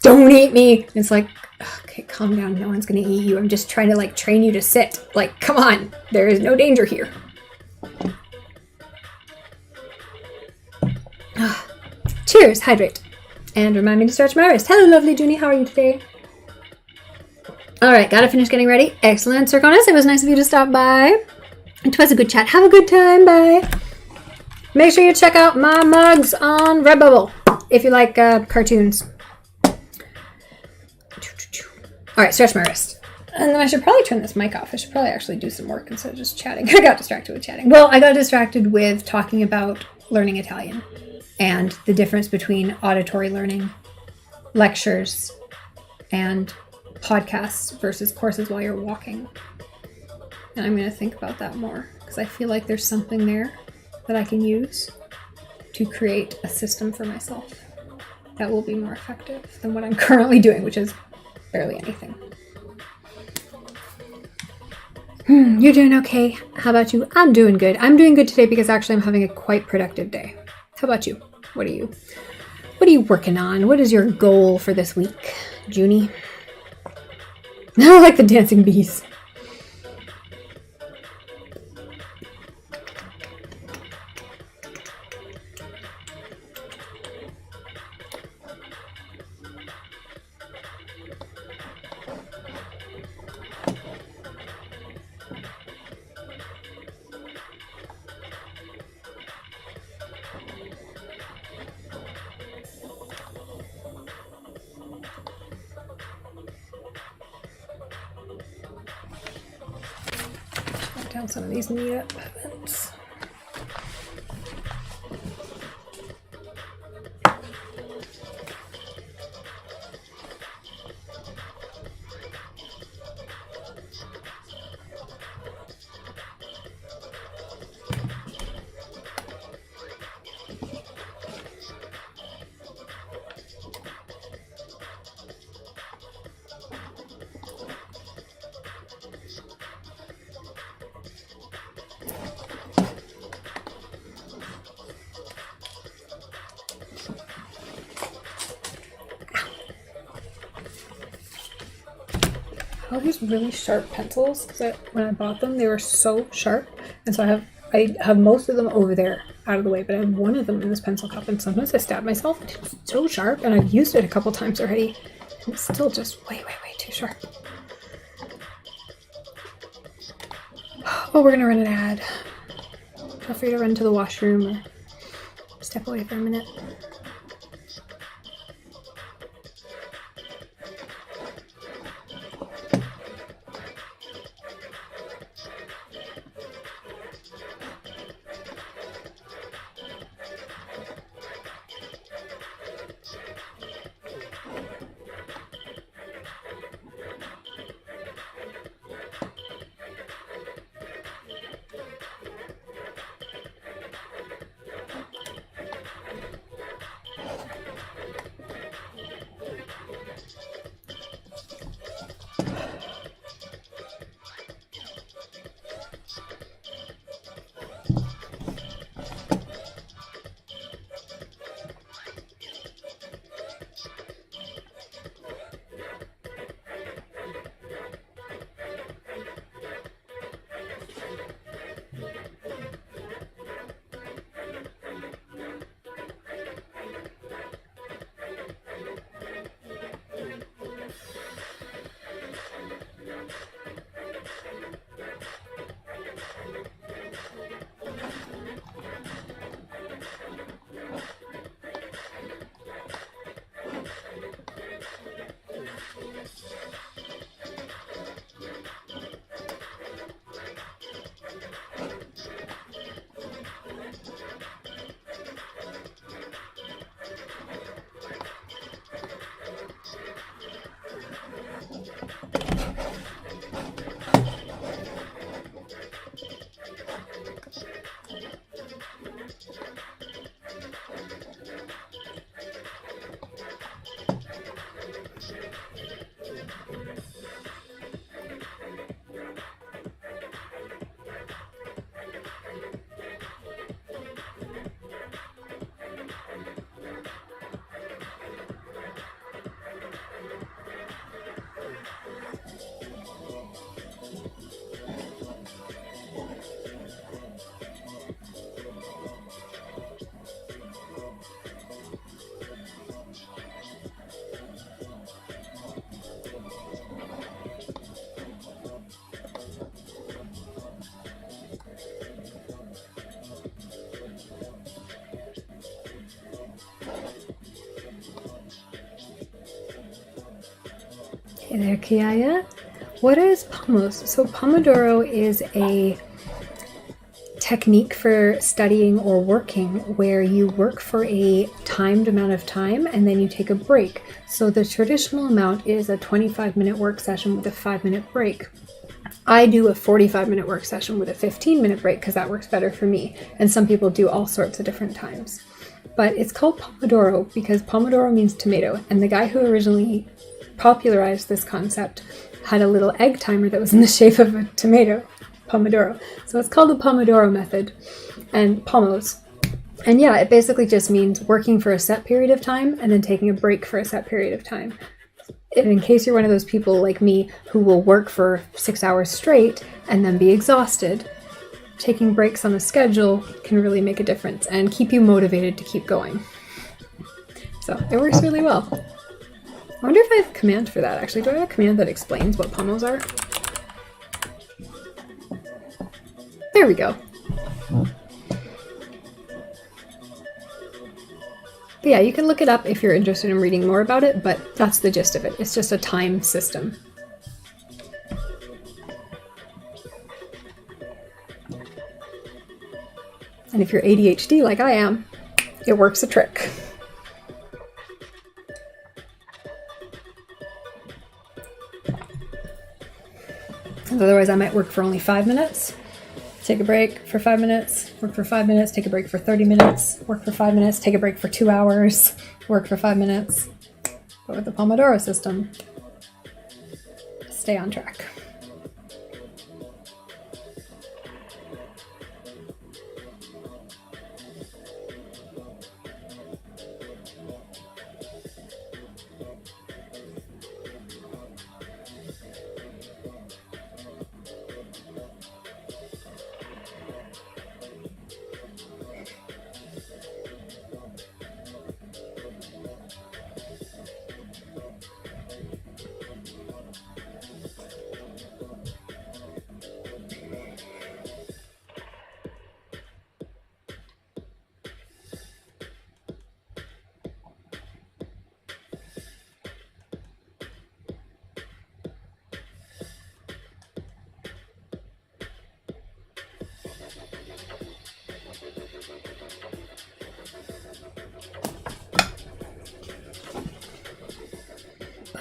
[SPEAKER 1] Don't eat me. And it's like, okay. Okay, calm down. No one's gonna eat you. I'm just trying to like train you to sit. Like, come on. There is no danger here. Cheers, hydrate. And remind me to stretch my wrist. Hello, lovely Junie. How are you today? All right, gotta finish getting ready. Excellent, Circonus. It was nice of you to stop by. It was a good chat. Have a good time. Bye. Make sure you check out my mugs on Redbubble if you like cartoons. All right, stretch my wrist. And then I should probably turn this mic off. I should probably actually do some work instead of just chatting. I got distracted with chatting. Well, I got distracted with talking about learning Italian and the difference between auditory learning, lectures, and podcasts versus courses while you're walking. And I'm going to think about that more because I feel like there's something there that I can use to create a system for myself that will be more effective than what I'm currently doing, which is barely anything. You're doing okay. How about you? I'm doing good. I'm doing good today because actually I'm having a quite productive day. How about you? What are you working on? What is your goal for this week, Junie? I like the dancing bees. Down some of these meetup events. All these really sharp pencils because when I bought them they were so sharp, and so I have most of them over there out of the way, but I have one of them in this pencil cup, and sometimes I stab myself. It's so sharp, and I've used it a couple times already, and it's still just way too sharp. Oh, we're gonna run an ad. Feel free to run to the washroom or step away for a minute. Hey there, Kiaya. What is pomos? So Pomodoro is a technique for studying or working where you work for a timed amount of time and then you take a break. So the traditional amount is a 25-minute work session with a 5-minute break. I do a 45-minute work session with a 15-minute break because that works better for me. And some people do all sorts of different times. But it's called Pomodoro because Pomodoro means tomato. And the guy who originally popularized this concept had a little egg timer that was in the shape of a tomato, Pomodoro. So it's called the Pomodoro method, and pomos. And yeah, it basically just means working for a set period of time and then taking a break for a set period of time. And in case you're one of those people like me who will work for 6 hours straight and then be exhausted, taking breaks on a schedule can really make a difference and keep you motivated to keep going. So it works really well. I wonder if I have a command for that, actually. Do I have a command that explains what pomos are? There we go. But yeah, you can look it up if you're interested in reading more about it, but that's the gist of it. It's just a time system. And if you're ADHD like I am, it works a trick. Otherwise, I might work for only 5 minutes, take a break for 5 minutes, work for 5 minutes, take a break for 30 minutes, work for 5 minutes, take a break for 2 hours, work for 5 minutes. But with the Pomodoro system, stay on track.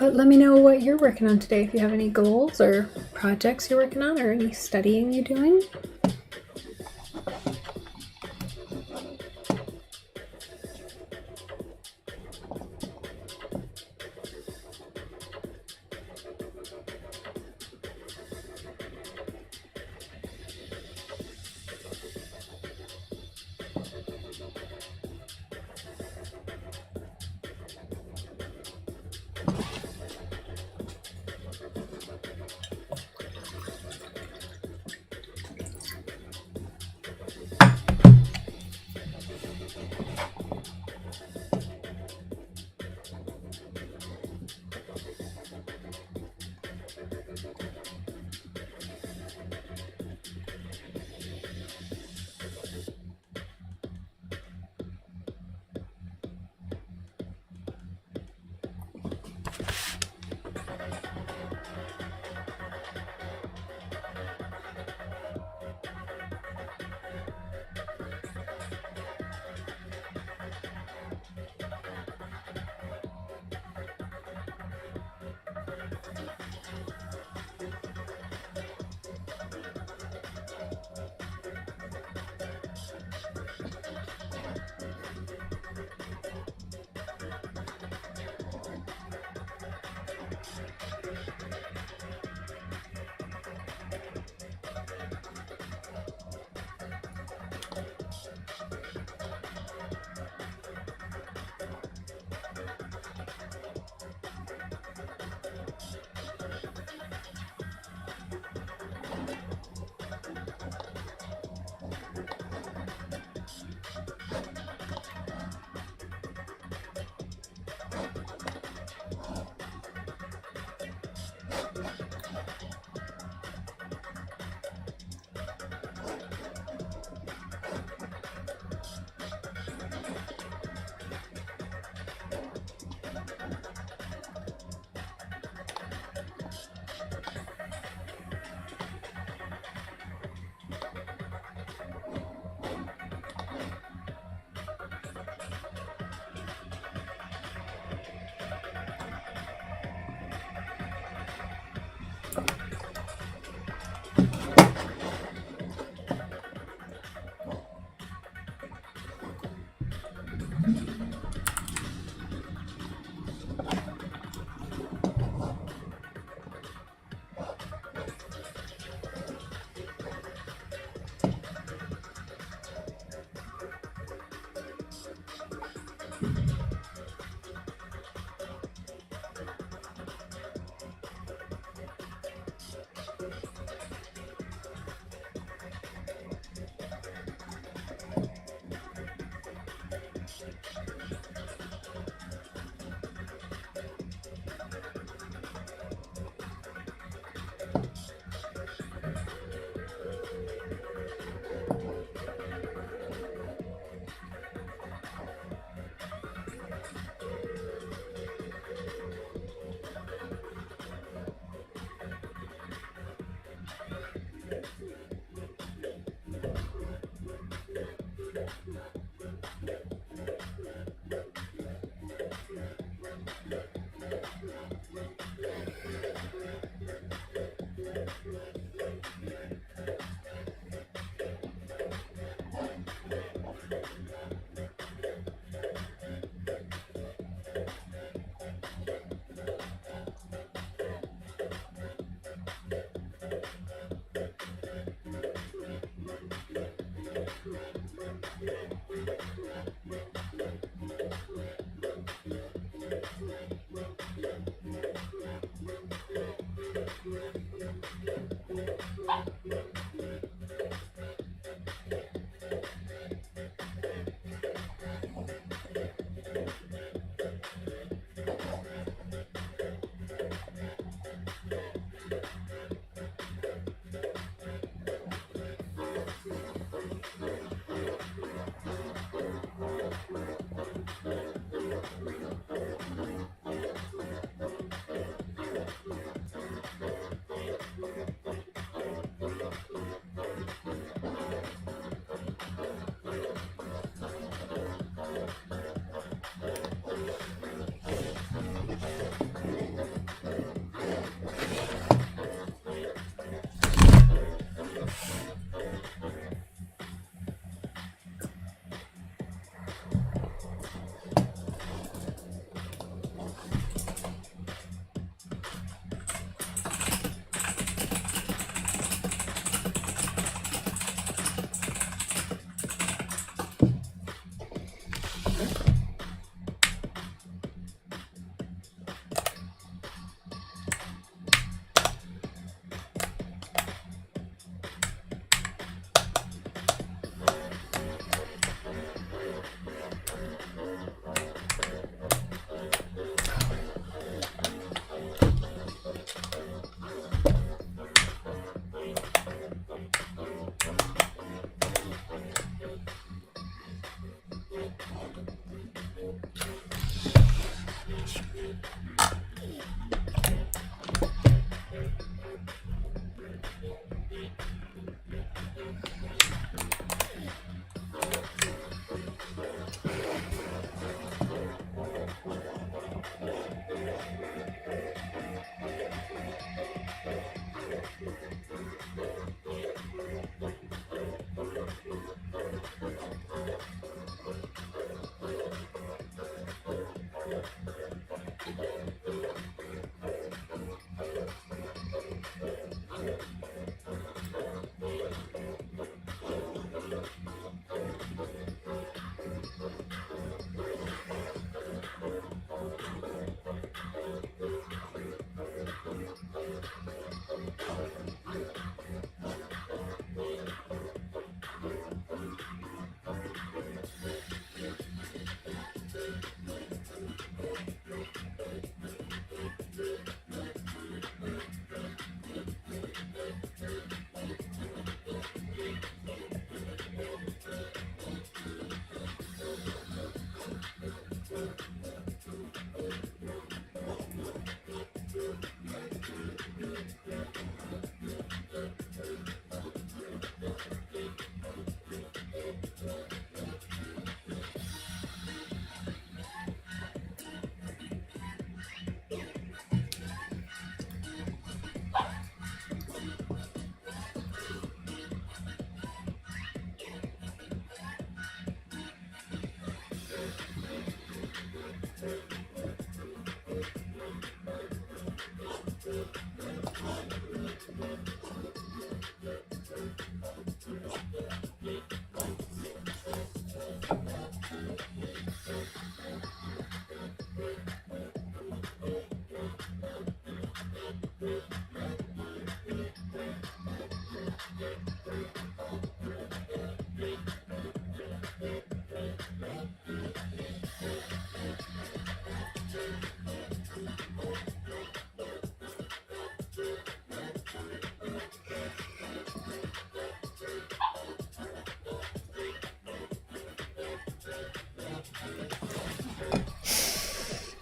[SPEAKER 1] But let me know what you're working on today, if you have any goals or projects you're working on or any studying you're doing.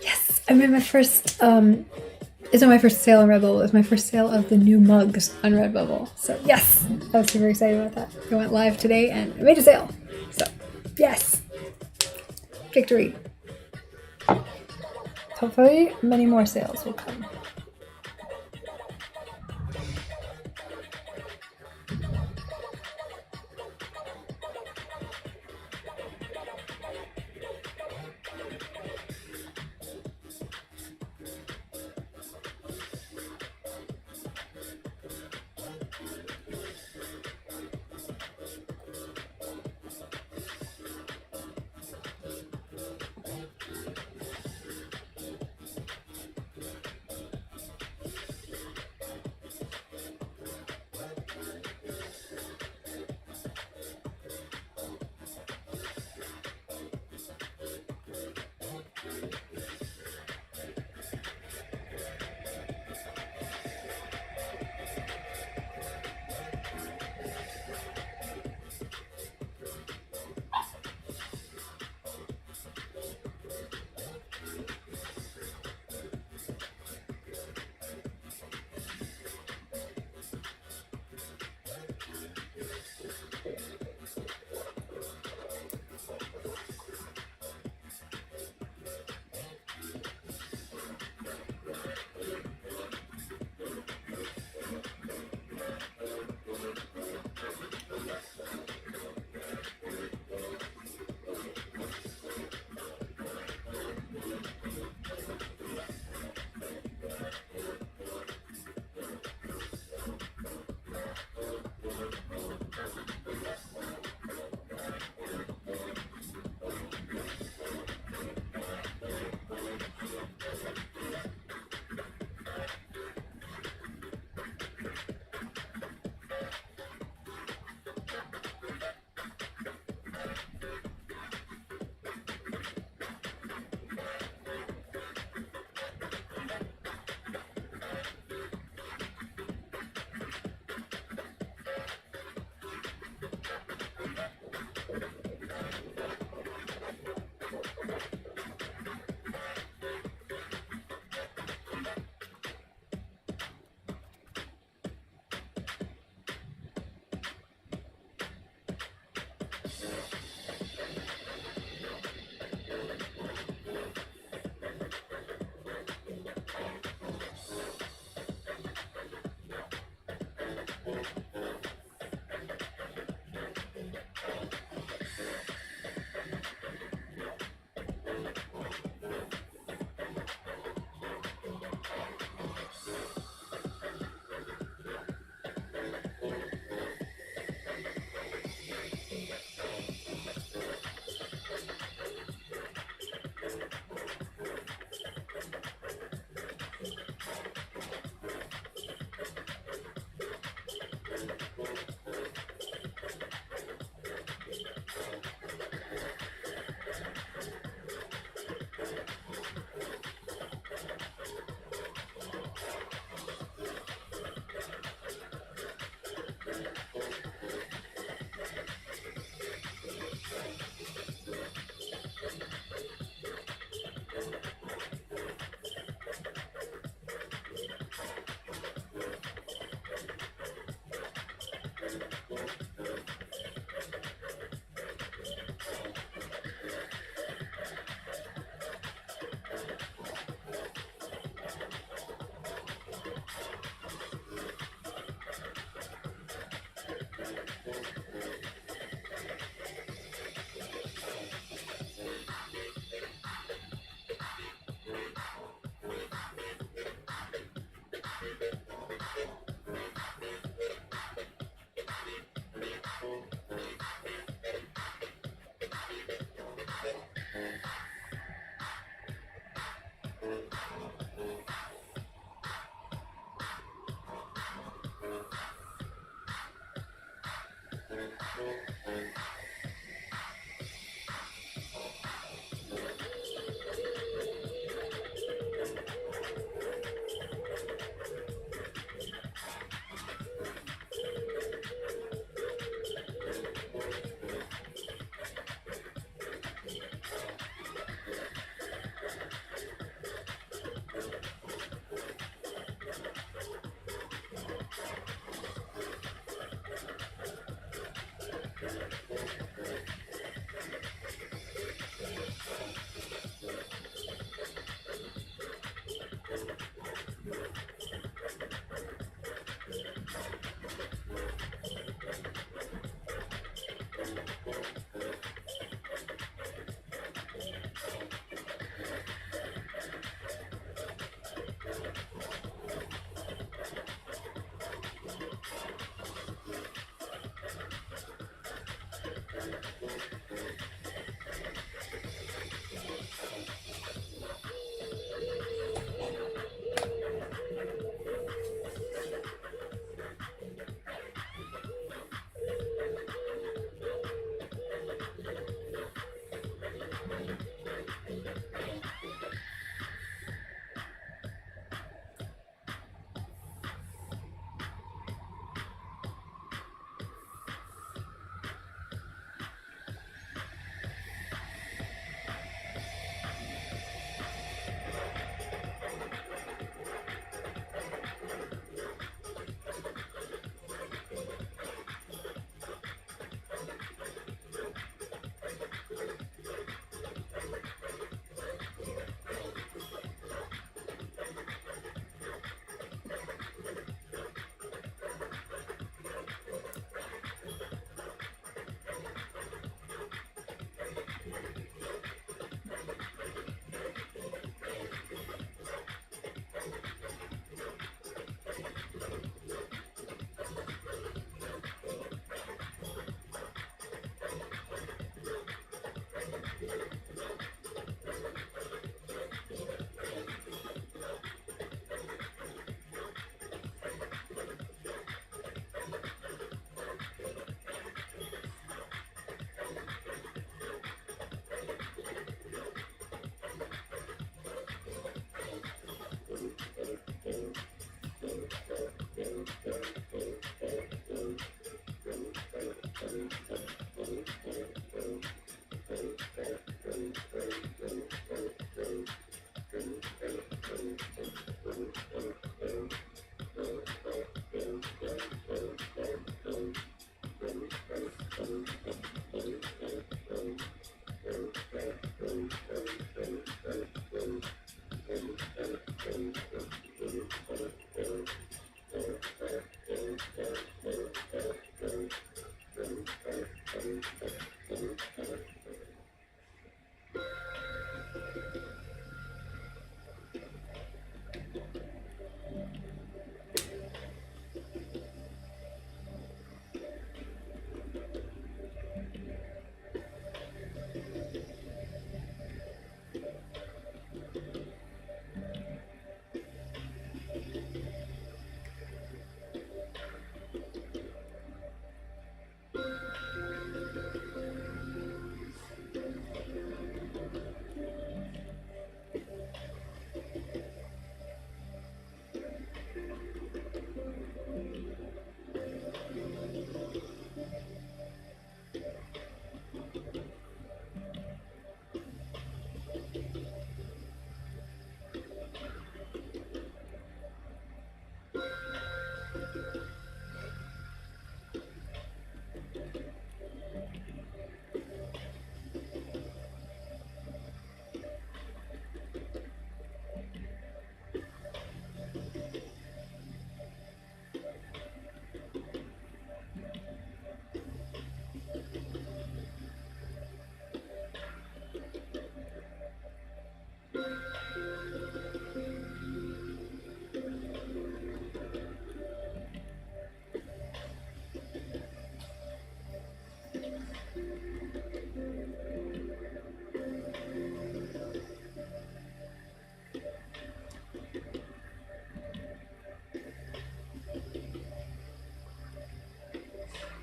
[SPEAKER 1] Yes, I made my first, it's not my first sale on Redbubble, it's my first sale of the new mugs on Redbubble. So yes, I was super excited about that. I went live today and I made a sale. So yes, victory. Hopefully many more sales will come.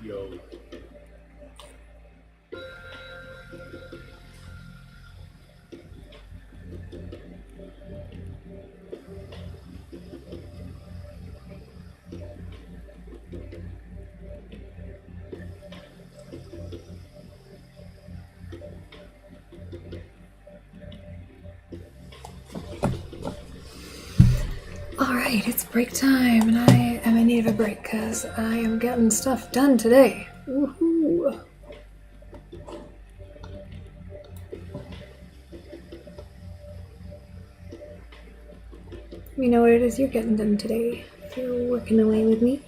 [SPEAKER 2] Yo.
[SPEAKER 1] Alright, it's break time, and I am in need of a break because I am getting stuff done today. Woohoo! Let me know what it is you're getting done today if you're working away with me.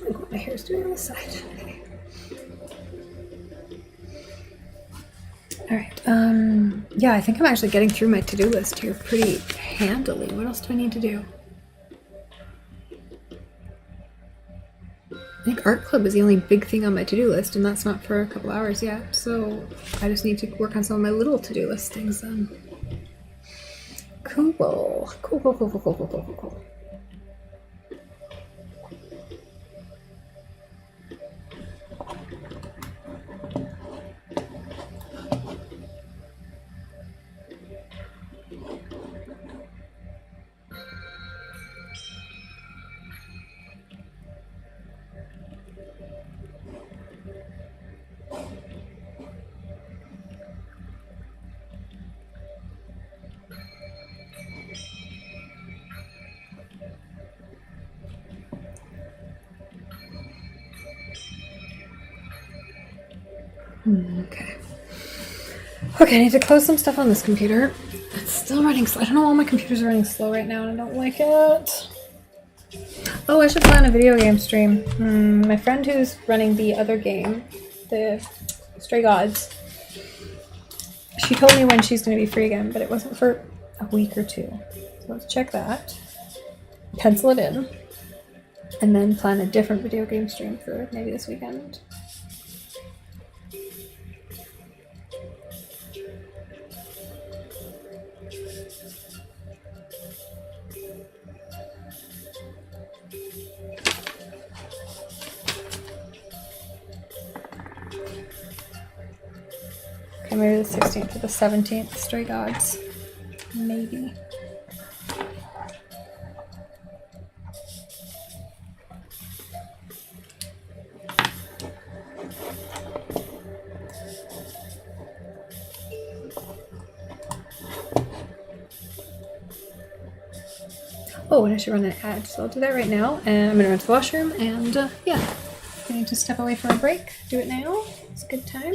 [SPEAKER 1] Look what my hair's doing on the side. Okay. Alright, yeah, I think I'm actually getting through my to-do list here pretty handily. What else do I need to do? I think art club is the only big thing on my to-do list, and that's not for a couple hours yet, so I just need to work on some of my little to-do list things then. Cool. Cool. Okay. Okay, I need to close some stuff on this computer. It's still running slow. I don't know why my computers are running slow right now, and I don't like it. Oh, I should plan a video game stream. My friend who's running the other game, the Stray Gods, she told me when she's going to be free again, but it wasn't for a week or two. So let's check that. Pencil it in. And then plan a different video game stream for maybe this weekend. Okay, maybe the 16th or the 17th, Stray Gods. Maybe. Oh, and I should run an ad, so I'll do that right now. And I'm gonna run to the washroom, and yeah, I need to step away for a break. Do it now. It's a good time.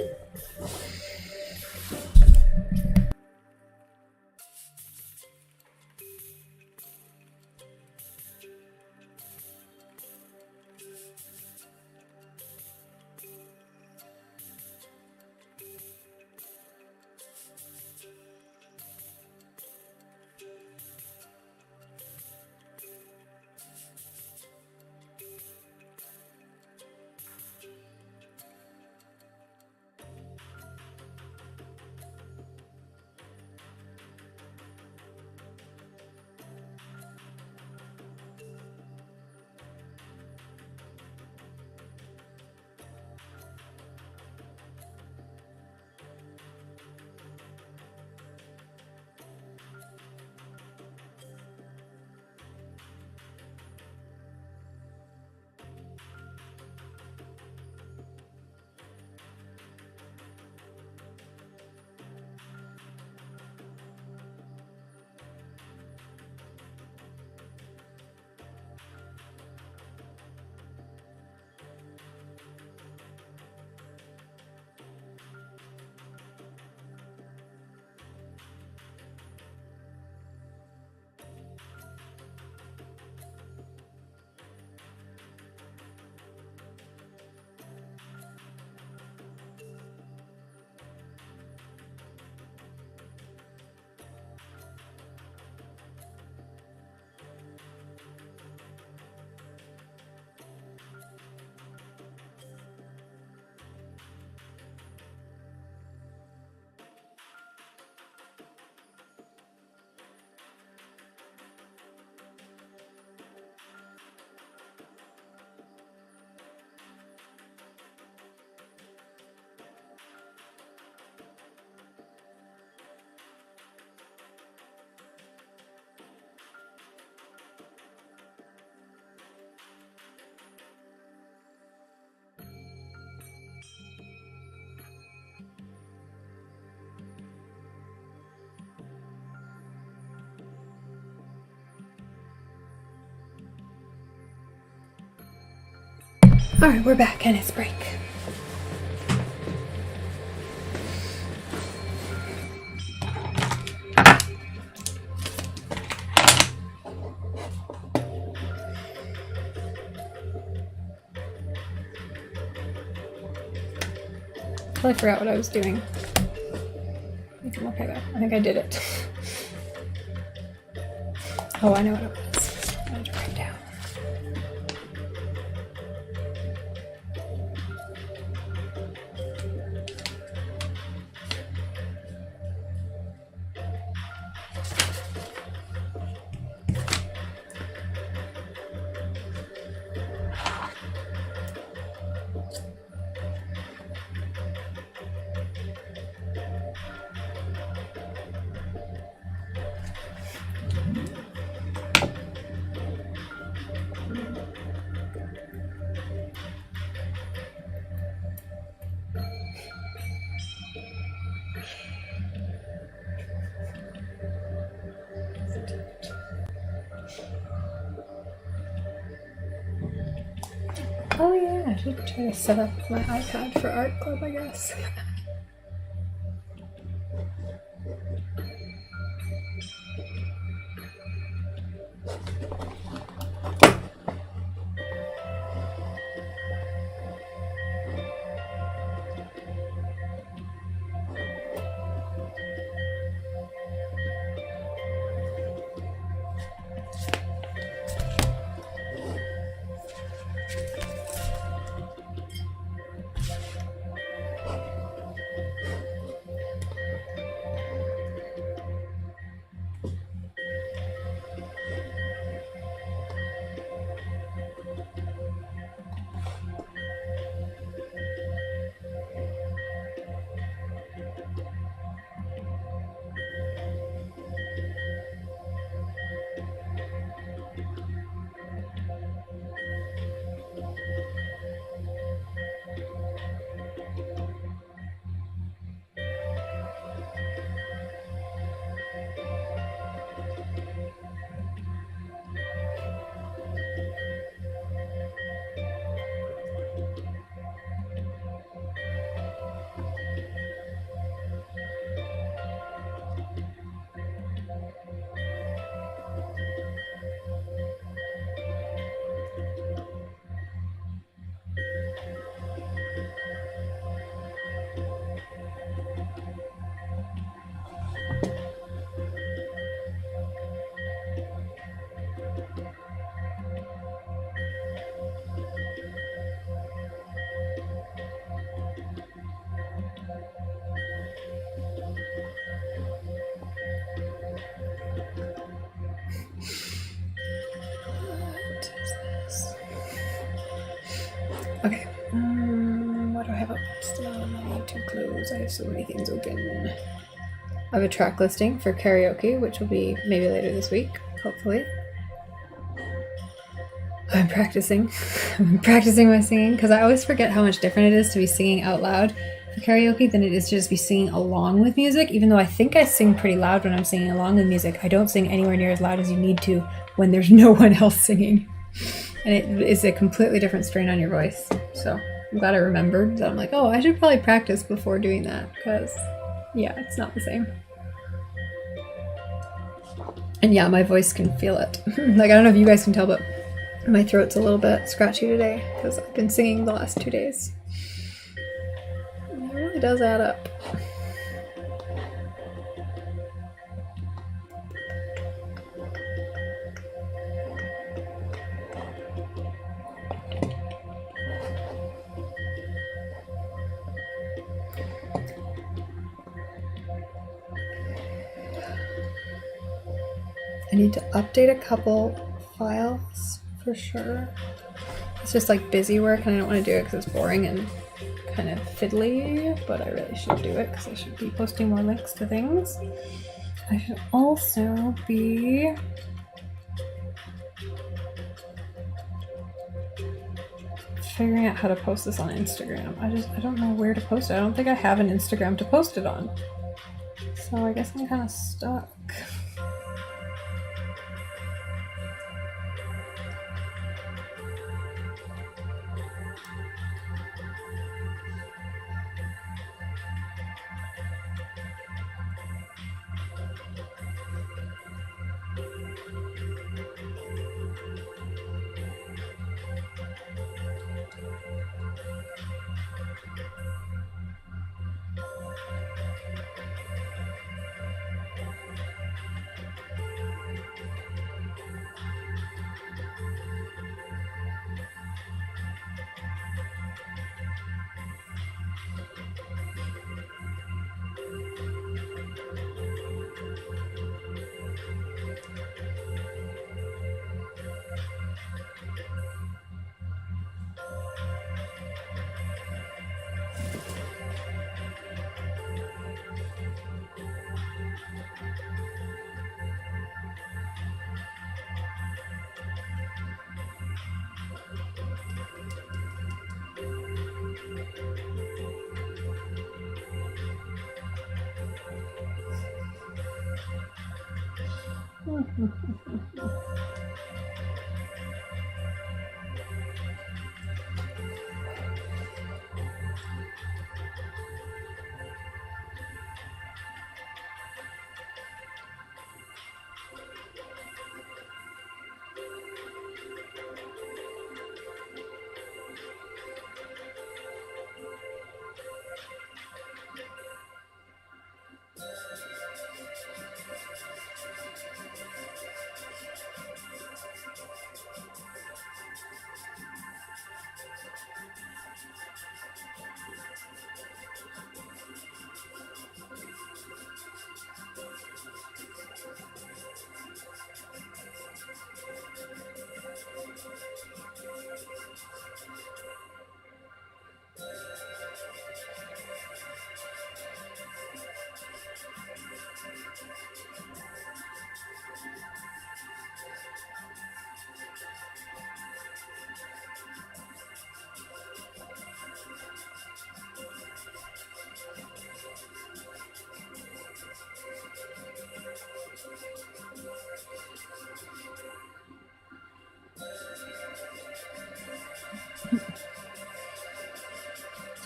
[SPEAKER 1] Alright, we're back and it's break. I forgot what I was doing. Okay, though. I think I did it. Oh, I know what it was. I had to write it down. Oh yeah, I should try to set up my iPad for art club, I guess. Okay, what do I have up still? I need to close. I have so many things open. I have a track listing for karaoke, which will be maybe later this week, hopefully. I'm practicing. I'm practicing my singing because I always forget how much different it is to be singing out loud for karaoke than it is to just be singing along with music. Even though I think I sing pretty loud when I'm singing along with music, I don't sing anywhere near as loud as you need to when there's no one else singing. And it is a completely different strain on your voice. So I'm glad I remembered that. I'm like, oh, I should probably practice before doing that because, yeah, it's not the same. And yeah, my voice can feel it. Like, I don't know if you guys can tell, but my throat's a little bit scratchy today because I've been singing the last 2 days. It really does add up. I need to update a couple files for sure. It's just like busy work and I don't want to do it because it's boring and kind of fiddly, but I really should do it because I should be posting more links to things. I should also be figuring out how to post this on Instagram. I don't know where to post it. I don't think I have an Instagram to post it on. So I guess I'm kind of stuck.
[SPEAKER 2] I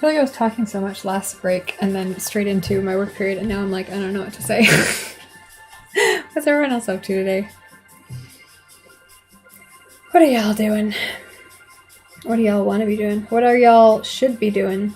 [SPEAKER 2] feel like I was talking so much last break and then straight into my work period, and now I'm like, I don't know what to say. What's everyone else up to today? What are y'all doing? What do y'all want to be doing? What are y'all should be doing?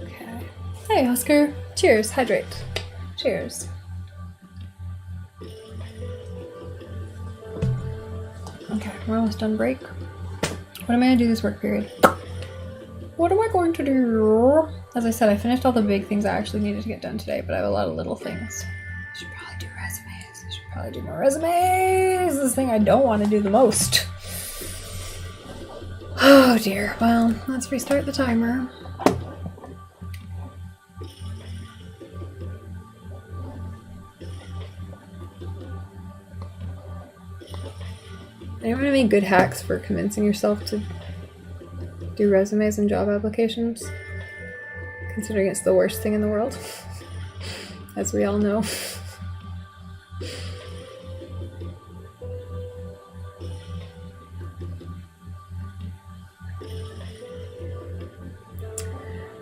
[SPEAKER 2] Okay. Hey, Oscar. Cheers. Hydrate. Cheers. Okay, we're almost done break. What am I going to do this work period? What am I going to do? As I said, I finished all the big things I actually needed to get done today, but I have a lot of little things. I should probably do resumes. I should probably do more resumes. This thing I don't want to do the most. Oh dear. Well, let's restart the timer. Anyone have any good hacks for convincing yourself to do resumes and job applications? Considering it's the worst thing in the world, as we all know.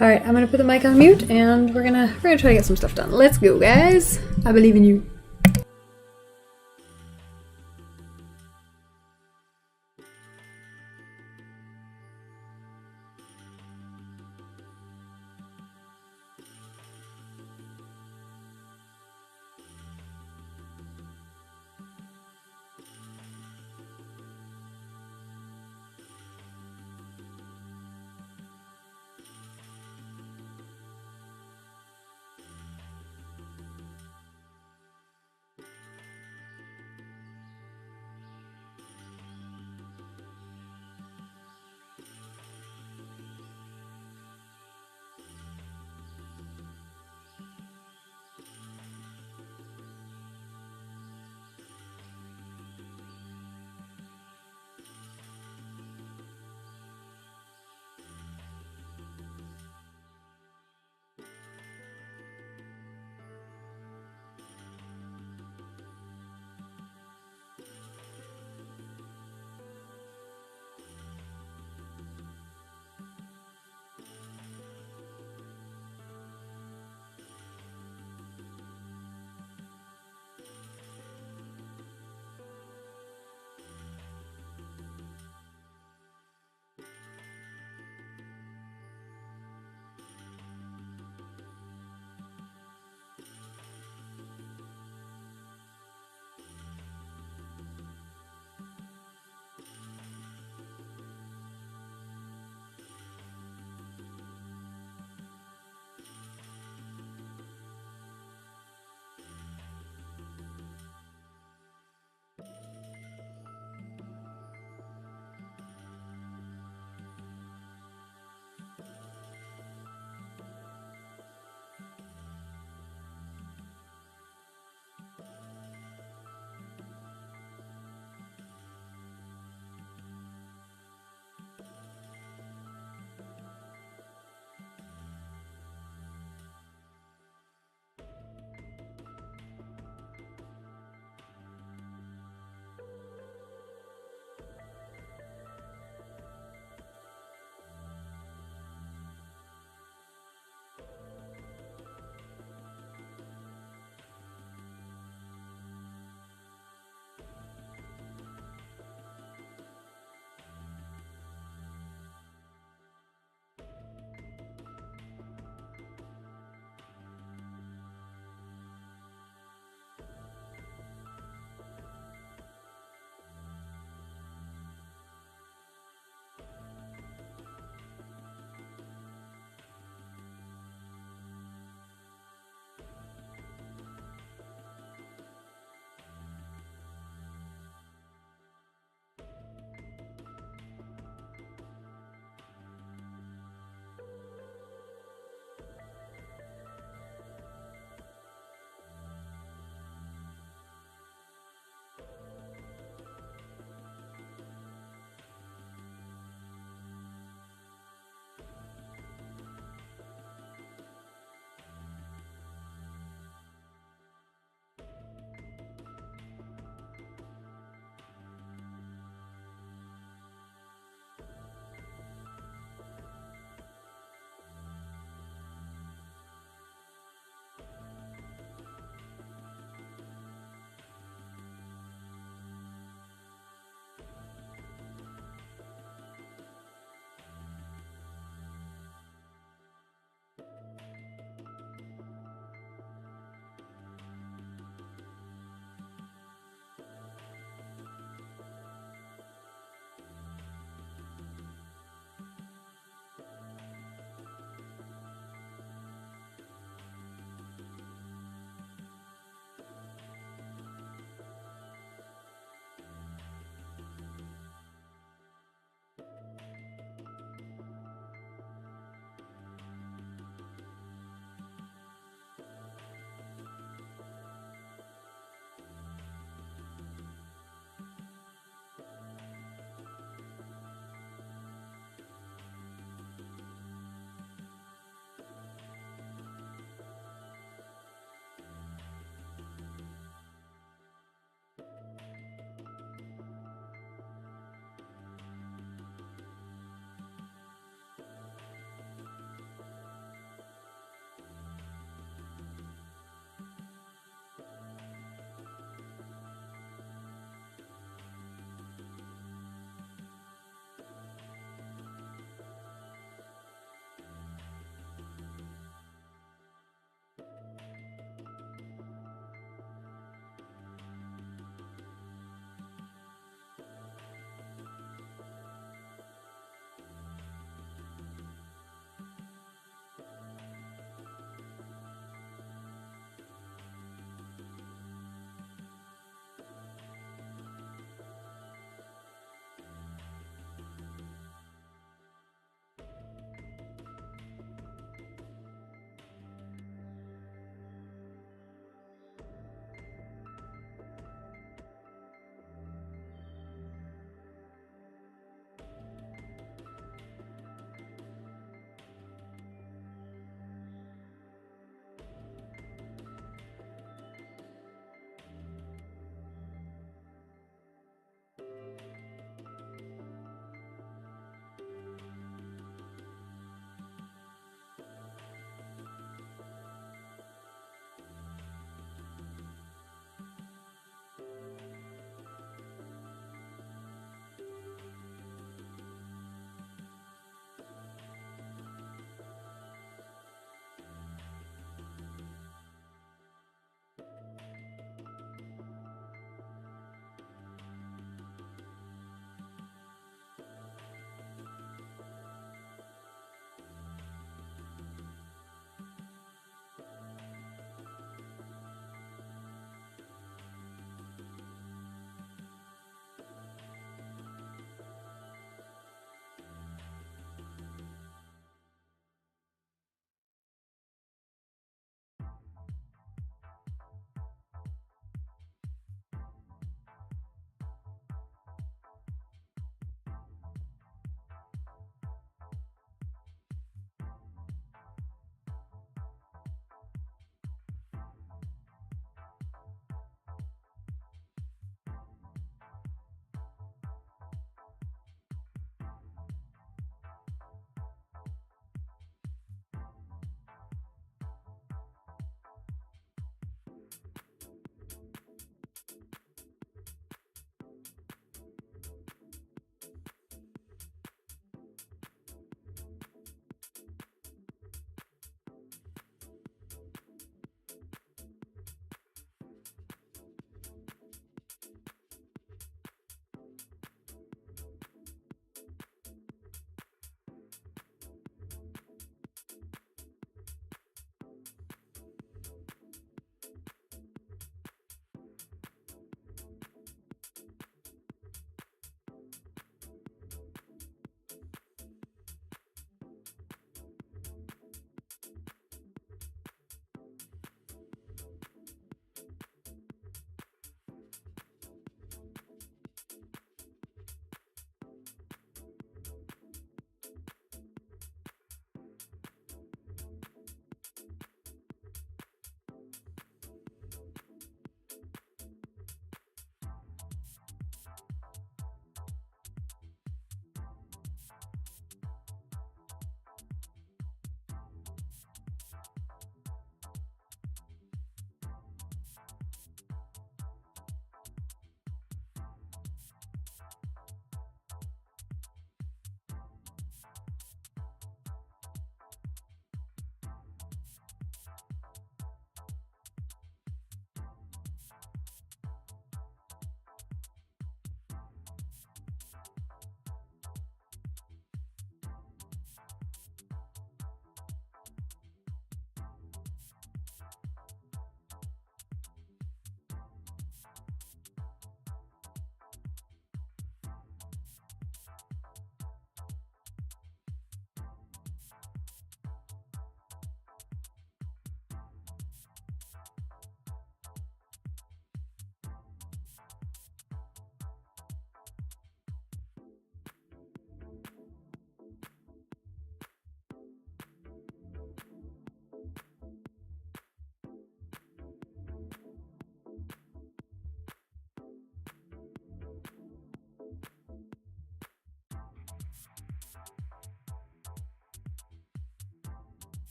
[SPEAKER 2] Alright, I'm gonna put the mic on mute and we're gonna try to get some stuff done. Let's go, guys. I believe in you.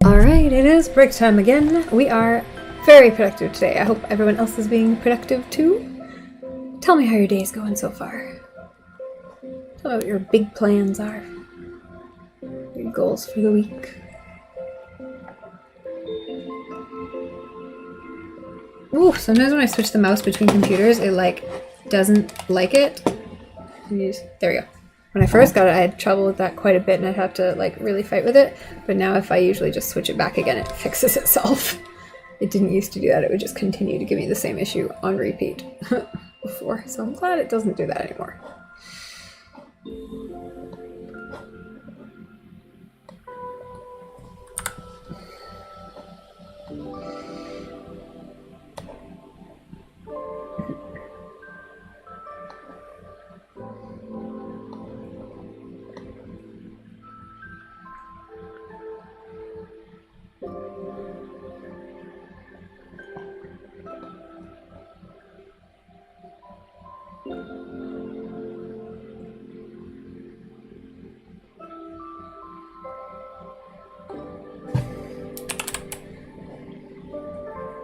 [SPEAKER 1] Alright, it is break time again. We are very productive today. I hope everyone else is being productive too. Tell me how your day is going so far. Tell me what your big plans are. Your goals for the week. Ooh, sometimes when I switch the mouse between computers, it like doesn't like it. There we go. When I first got it, I had trouble with that quite a bit and I'd have to like really fight with it. But now if I usually just switch it back again, it fixes itself. It didn't used to do that. It would just continue to give me the same issue on repeat before. So I'm glad it doesn't do that anymore.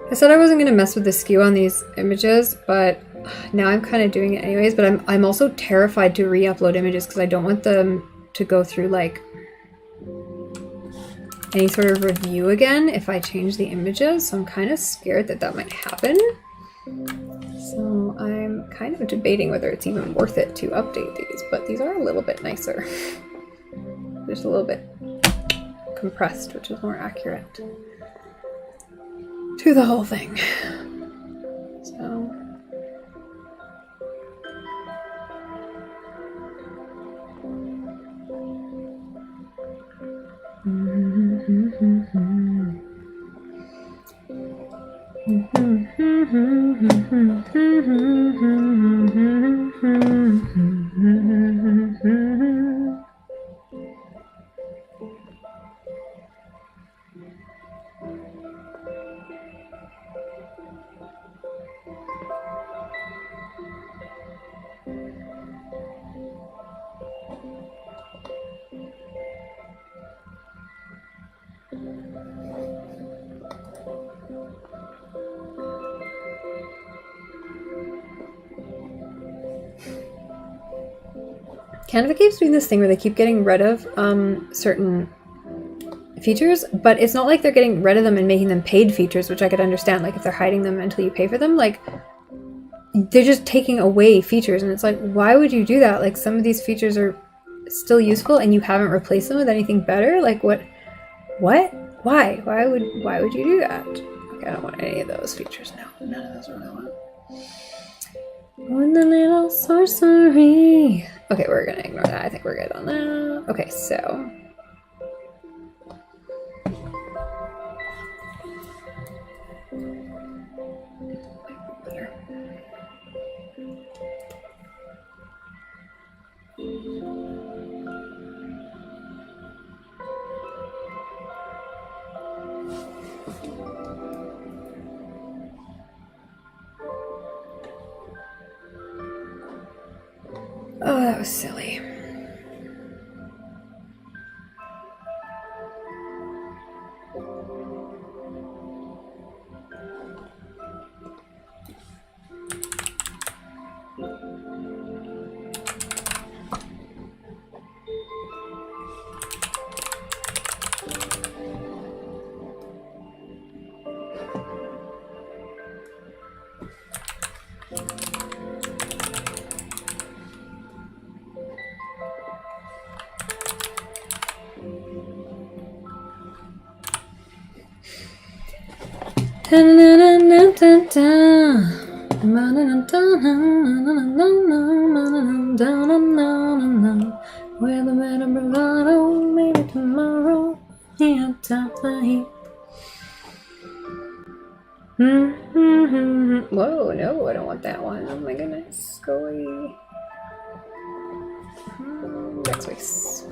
[SPEAKER 1] I said I wasn't going to mess with the skew on these images, but now I'm kind of doing it anyways. But I'm also terrified to re-upload images because I don't want them to go through like any sort of review again if I change the images. So I'm kind of scared that that might happen. So I'm kind of debating whether it's even worth it to update these, but these are a little bit nicer. Just a little bit compressed, which is more accurate to the whole thing. So Canva keeps doing this thing where they keep getting rid of certain features, but it's not like they're getting rid of them and making them paid features, which I could understand, like if they're hiding them until you pay for them, like they're just taking away features, and it's like, why would you do that? Like some of these features are still useful and you haven't replaced them with anything better. Like what? Why would you do that? Okay, I don't want any of those features now. None of those are what I want. One the little sorcery. Okay, we're gonna ignore that. I think we're good on that. Okay, so oh, that was silly. With a bit of bravado, maybe tomorrow, yeah, top the heap. Whoa, no, I don't want that one. Oh my goodness, go away. Backspace.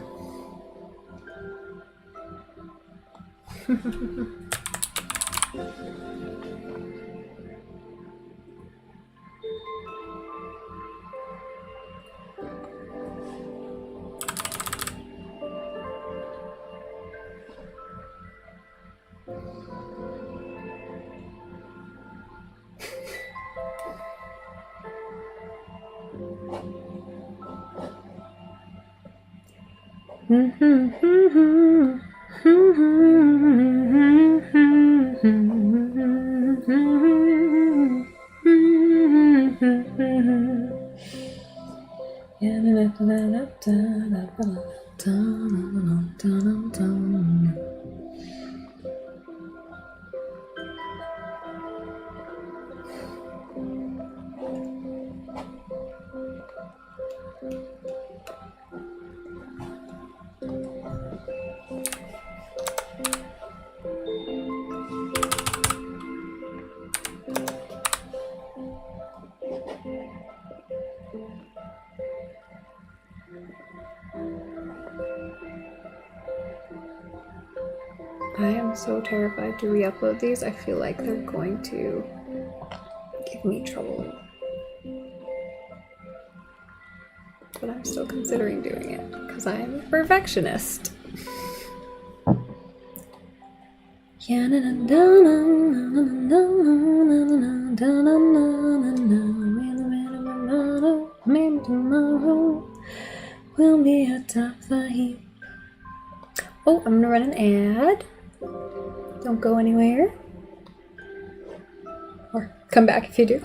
[SPEAKER 1] I am so terrified to re-upload these. I feel like they're going to give me trouble. But I'm still considering doing it because I'm a perfectionist. Maybe tomorrow will be atop the heap. Oh, I'm gonna run an ad. Don't go anywhere. Or come back if you do.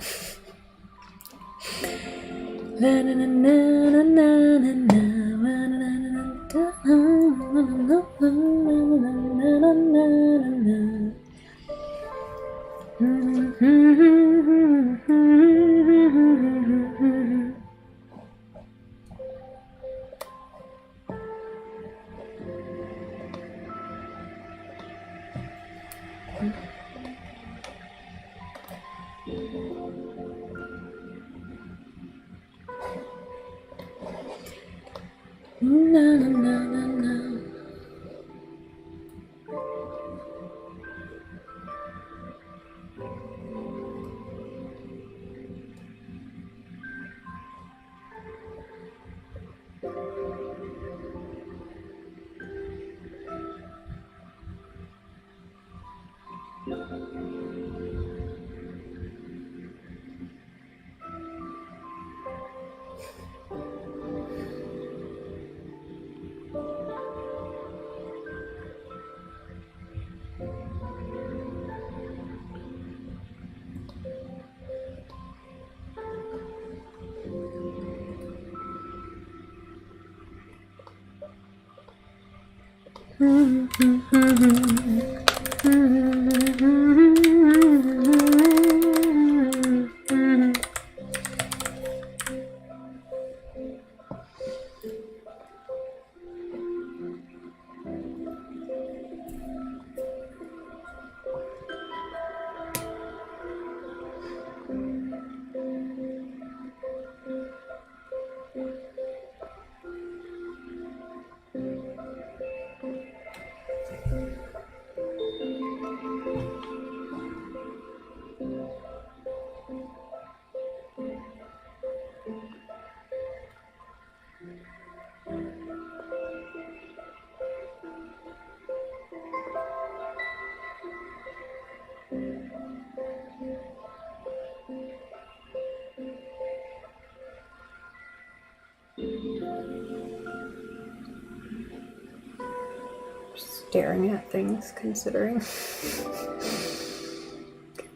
[SPEAKER 1] Staring at things, considering.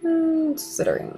[SPEAKER 1] Considering.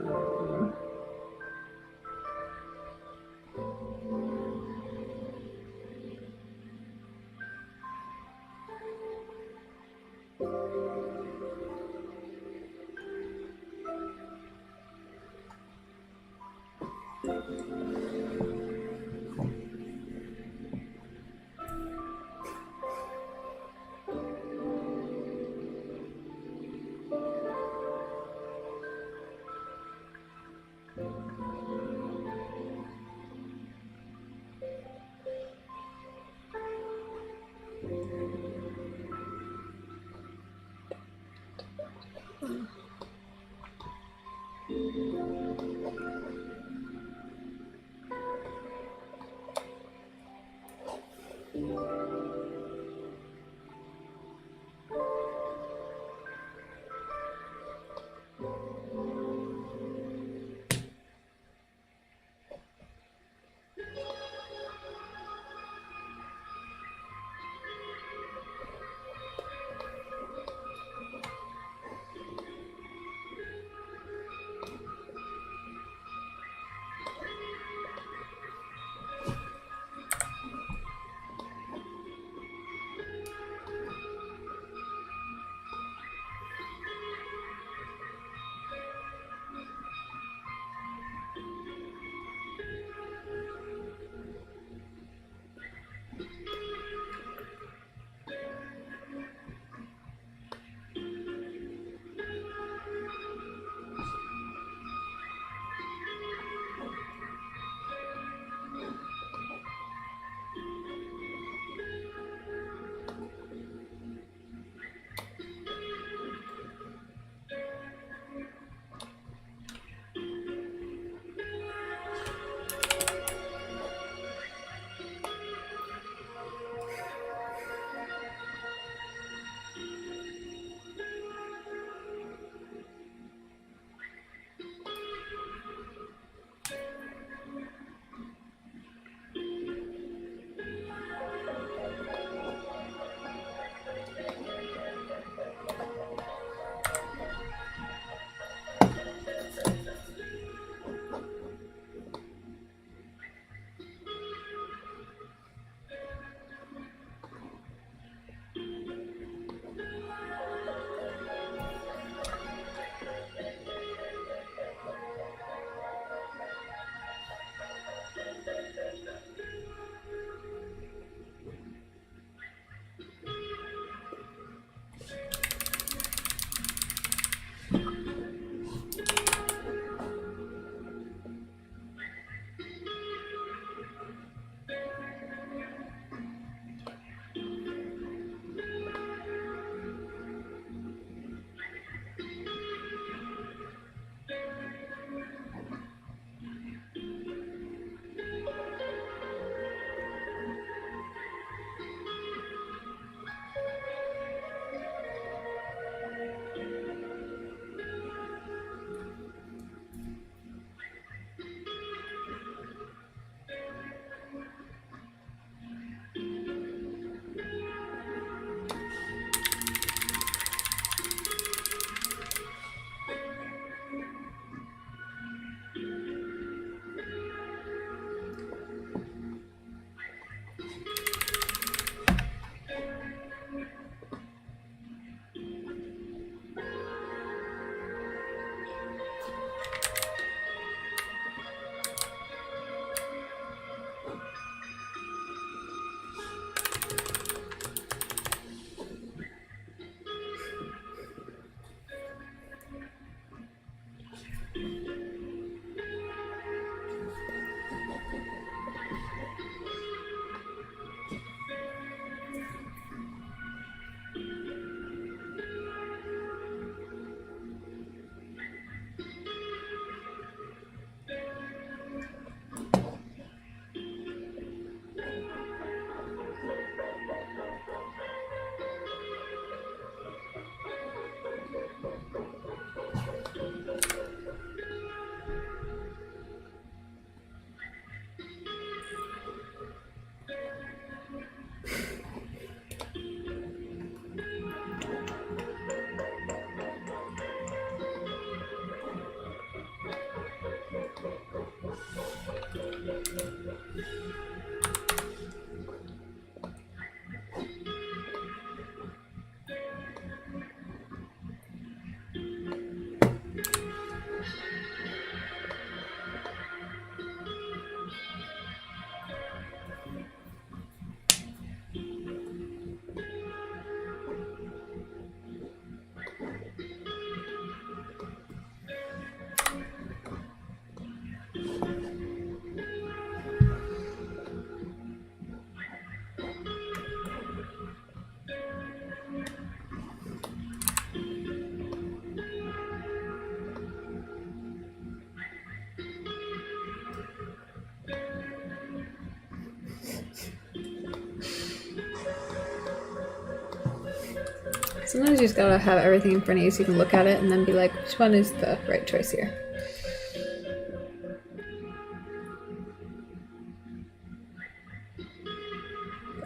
[SPEAKER 1] Sometimes you just gotta have everything in front of you so you can look at it and then be like, which one is the right choice here?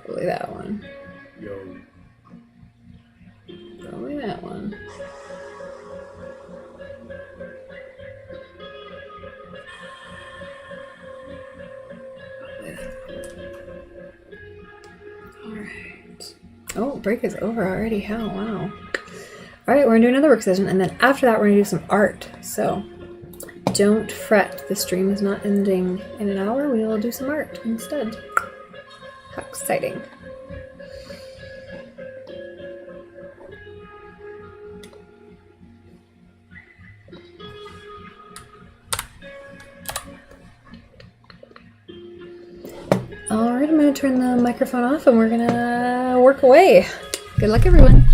[SPEAKER 1] Probably that one. Probably that one. Alright. Oh, break is over already. How? Wow. Alright, we're gonna do another work session, and then after that we're gonna do some art. So don't fret, the stream is not ending in an hour. We will do some art instead. How exciting. Alright, I'm going to turn the microphone off and we're going to work away. Good luck, everyone.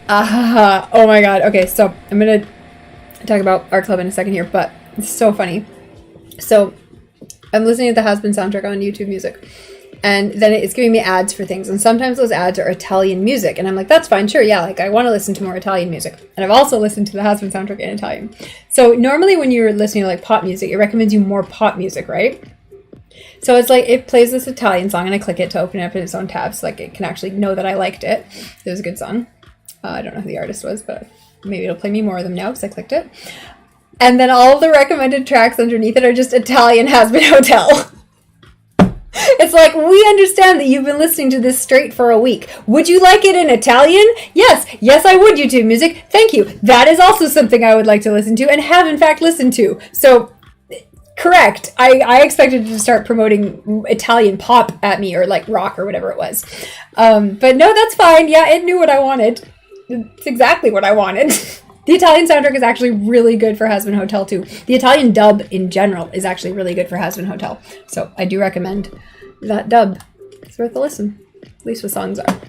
[SPEAKER 2] Oh my god. Okay, so I'm gonna talk about Art Club in a second here, but it's so funny. So I'm listening to the Hazbin soundtrack on YouTube Music, and then it's giving me ads for things, and sometimes those ads are Italian music, and I'm like, that's fine, sure, yeah, like I want to listen to more Italian music. And I've also listened to the Hazbin soundtrack in Italian. So normally when you're listening to like pop music, it recommends you more pop music, right? So it's like it plays this Italian song, and I click it to open it up in its own tabs, so like it can actually know that I liked it. It was a good song. I don't know who the artist was, but maybe it'll play me more of them now because I clicked it. And then all of the recommended tracks underneath it are just Italian Hazbin Hotel. It's like, we understand that you've been listening to this straight for a week. Would you like it in Italian? Yes. Yes, I would, YouTube Music. Thank you. That is also something I would like to listen to and have, in fact, listened to. So, correct. I expected to start promoting Italian pop at me or like rock or whatever it was. But no, that's fine. Yeah, it knew what I wanted. It's exactly what I wanted. The Italian soundtrack is actually really good for Hazbin Hotel too. The Italian dub in general is actually really good for Hazbin Hotel. So I do recommend that dub. It's worth a listen. At least the songs are.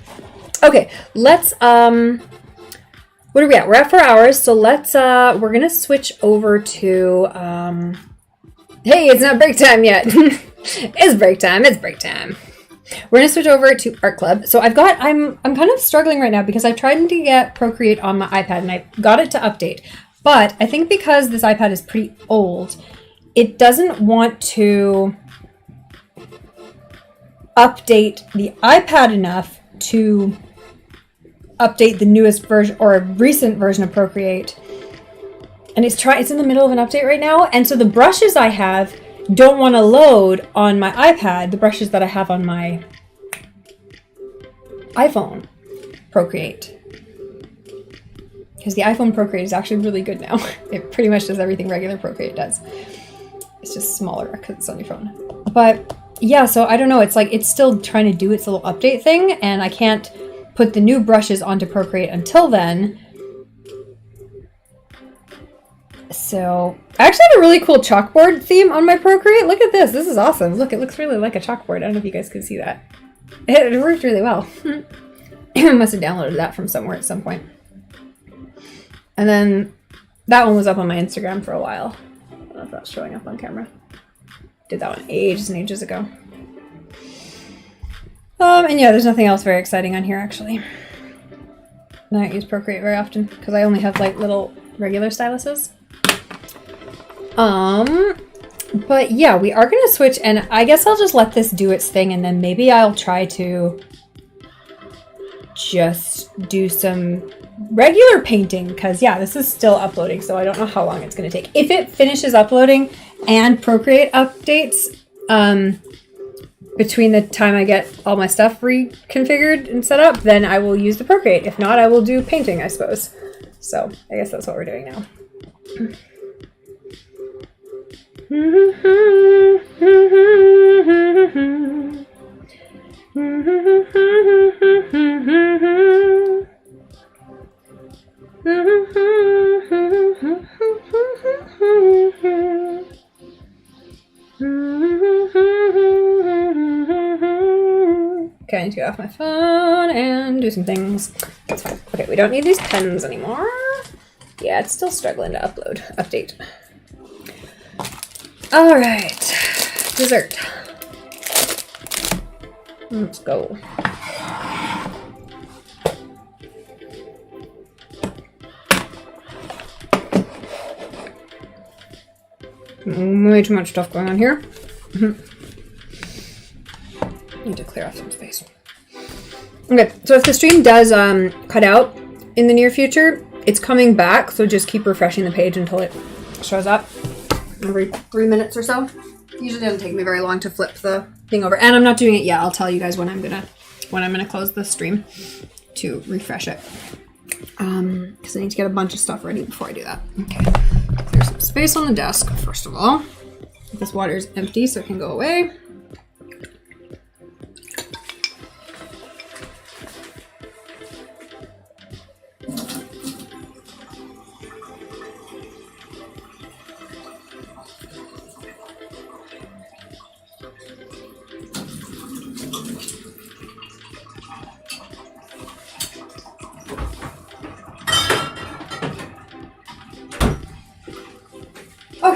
[SPEAKER 2] Okay, let's what are we at? We're at 4 hours, so let's we're gonna switch over to hey, it's not break time yet. It's break time, it's break time. We're going to switch over to Art Club. So I'm kind of struggling right now because I've tried to get Procreate on my iPad and I got it to update. But I think because this iPad is pretty old, it doesn't want to update the iPad enough to update the newest version or a recent version of Procreate. And it's in the middle of an update right now. And so the brushes I have don't want to load on my iPad, the brushes that I have on my iPhone Procreate. Because the iPhone Procreate is actually really good now. It pretty much does everything regular Procreate does. It's just smaller because it's on your phone. But yeah, so I don't know. It's like it's still trying to do its little update thing, and I can't put the new brushes onto Procreate until then. So I actually have a really cool chalkboard theme on my Procreate. Look at this. This is awesome. Look, it looks really like a chalkboard. I don't know if you guys can see that. It worked really well. I must have downloaded that from somewhere at some point. And then that one was up on my Instagram for a while. I don't know if that's showing up on camera. Did that one ages and ages ago. And yeah, there's nothing else very exciting on here actually. I don't use Procreate very often because I only have like little regular styluses. But yeah, we are going to switch, and I guess I'll just let this do its thing, and then maybe I'll try to just do some regular painting, because yeah, this is still uploading, so I don't know how long it's going to take. If it finishes uploading and Procreate updates, between the time I get all my stuff reconfigured and set up, then I will use the Procreate. If not, I will do painting, I suppose. So I guess that's what we're doing now. Okay, I need to get off my phone and do some things. That's fine. Okay, we don't need these pens anymore. Yeah, it's still struggling to update. All right, dessert. Let's go. Way too much stuff going on here. Need to clear off some space. Okay, so if the stream does cut out in the near future, it's coming back, so just keep refreshing the page until it shows up every 3 minutes or so. Usually doesn't take me very long to flip the thing over, and I'm not doing it yet. I'll tell you guys when I'm gonna close the stream to refresh it, because I need to get a bunch of stuff ready before I do that. Okay, clear some space on the desk first of all. This water is empty, so it can go away.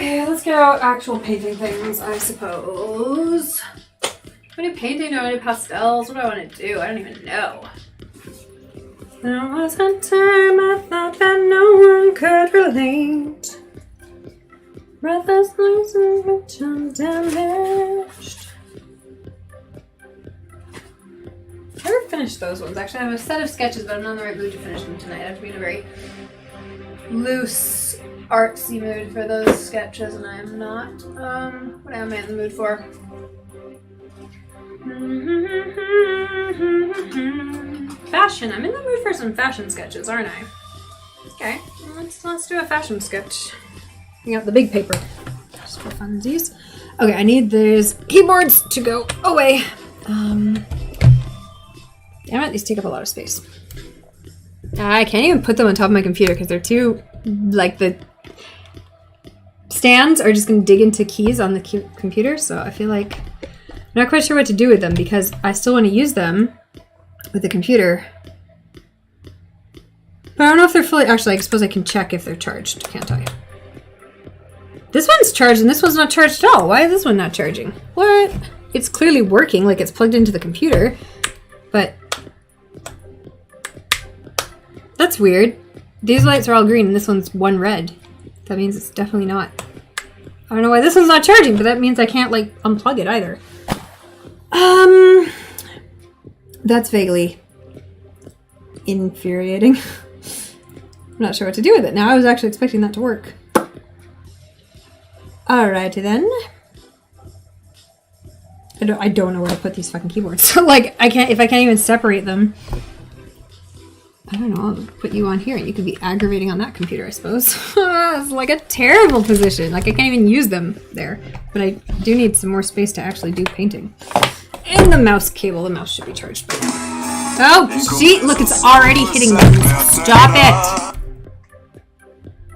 [SPEAKER 2] Okay, let's get out actual painting things, I suppose. Do I do painting? Do I do pastels? What do I want to do? I don't even know. There was a time I thought that no one could relate. Breathless, loose, and rich, undamaged. I never finished those ones. Actually, I have a set of sketches, but I'm not in the right mood to finish them tonight. I have to be in a very loose, artsy mood for those sketches, and I am not. What am I in the mood for? Fashion. I'm in the mood for some fashion sketches, aren't I? Okay, let's do a fashion sketch. Bring out the big paper, just for funsies. Okay, I need these keyboards to go away. Damn it, these take up a lot of space. I can't even put them on top of my computer because they're too, like, the stands are just going to dig into keys on the computer, so I feel like I'm not quite sure what to do with them because I still want to use them with the computer. But I don't know if they're fully, actually, I suppose I can check if they're charged, can't I? This one's charged and this one's not charged at all. Why is this one not charging? What? It's clearly working, like it's plugged into the computer, but that's weird. These lights are all green and this one's one red. That means it's definitely not. I don't know why this one's not charging, but that means I can't, like, unplug it either. That's vaguely infuriating. I'm not sure what to do with it now. I was actually expecting that to work. Alrighty then. I don't know where to put these fucking keyboards. Like, if I can't even separate them. I don't know, I'll put you on here and you could be aggravating on that computer, I suppose. It's like a terrible position. Like, I can't even use them there. But I do need some more space to actually do painting. And the mouse cable. The mouse should be charged by now. Oh, gee, look, it's already hitting me. Stop it.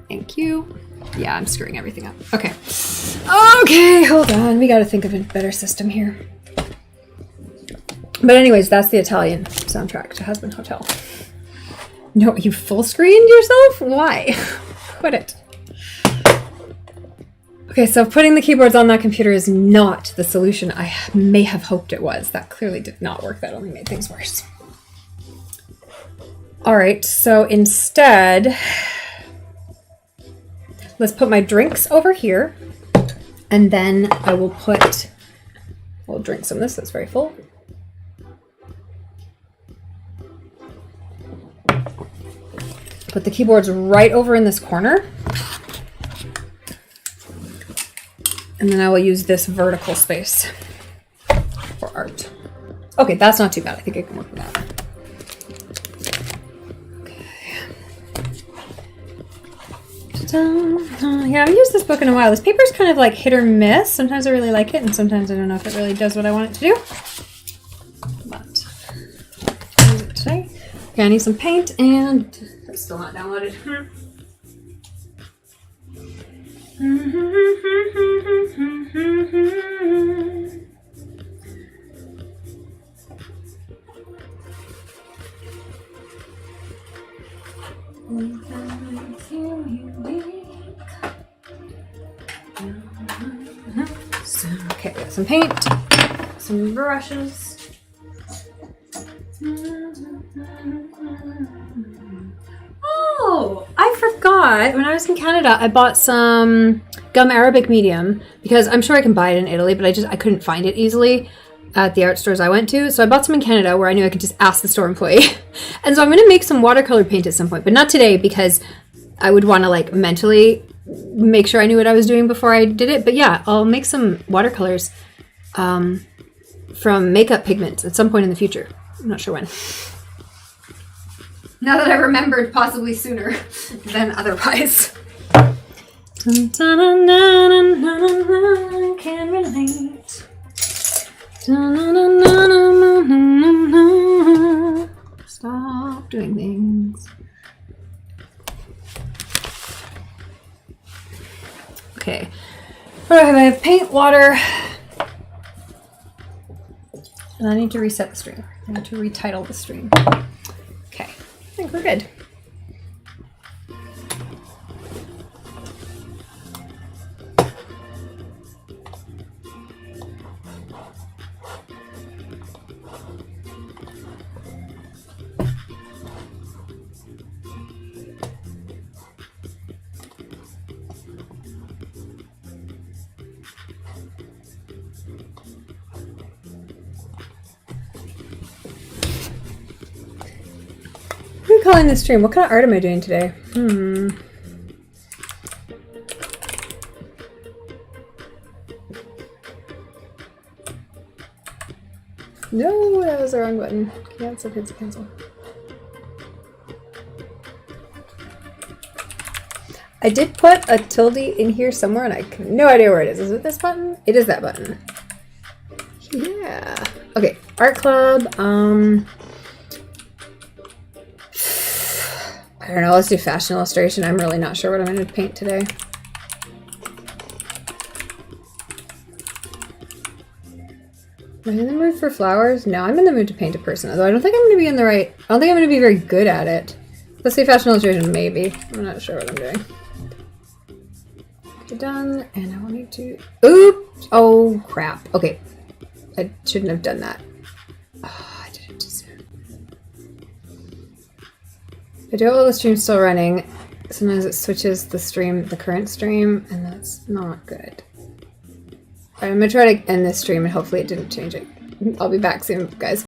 [SPEAKER 2] Thank you. Yeah, I'm screwing everything up. Okay. Okay, hold on. We gotta think of a better system here. But anyways, that's the Italian soundtrack to Hazbin Hotel. No, you full screened yourself? Why? Quit it. Okay, so putting the keyboards on that computer is not the solution I may have hoped it was. That clearly did not work. That only made things worse. All right, so instead, let's put my drinks over here, and then I will we'll drink some of this. That's very full. Put the keyboards right over in this corner. And then I will use this vertical space for art. Okay, that's not too bad. I think I can work with that. Okay. Yeah, I haven't used this book in a while. This paper's kind of like hit or miss. Sometimes I really like it, and sometimes I don't know if it really does what I want it to do. But I'll use it today. Okay, I need some paint, and it's still not downloaded. So, okay, we got some paint, some brushes. Oh, I forgot. When I was in Canada, I bought some gum Arabic medium because I'm sure I can buy it in Italy, but I couldn't find it easily at the art stores I went to. So I bought some in Canada where I knew I could just ask the store employee. And so I'm going to make some watercolor paint at some point, but not today because I would want to like mentally make sure I knew what I was doing before I did it. But yeah, I'll make some watercolors from makeup pigments at some point in the future. I'm not sure when. Now that I remembered, possibly sooner than otherwise. Can relate. Stop doing things. Okay. What do I have? I have paint, water. And I need to reset the stream. I need to retitle the stream. Okay. I think we're good.
[SPEAKER 1] calling this stream? What kind of art am I doing today? No, that was the wrong button. Cancel, cancel, cancel. I did put a tilde in here somewhere and I have no idea where it is. Is it this button? It is that button. Yeah. Okay, art club. I don't know, let's do fashion illustration. I'm really not sure what I'm going to paint today. Am I in the mood for flowers? No, I'm in the mood to paint a person, although I don't think I'm going to be in the right... I don't think I'm going to be very good at it. Let's say fashion illustration, maybe. I'm not sure what I'm doing. Okay, done, and I will need to... Oops! Oh, crap. Okay. I shouldn't have done that. Oh, I did it too soon. I do have all the streams still running. Sometimes it switches the stream, the current stream, and that's not good. Alright, I'm gonna try to end this stream and hopefully it didn't change it. I'll be back soon, guys.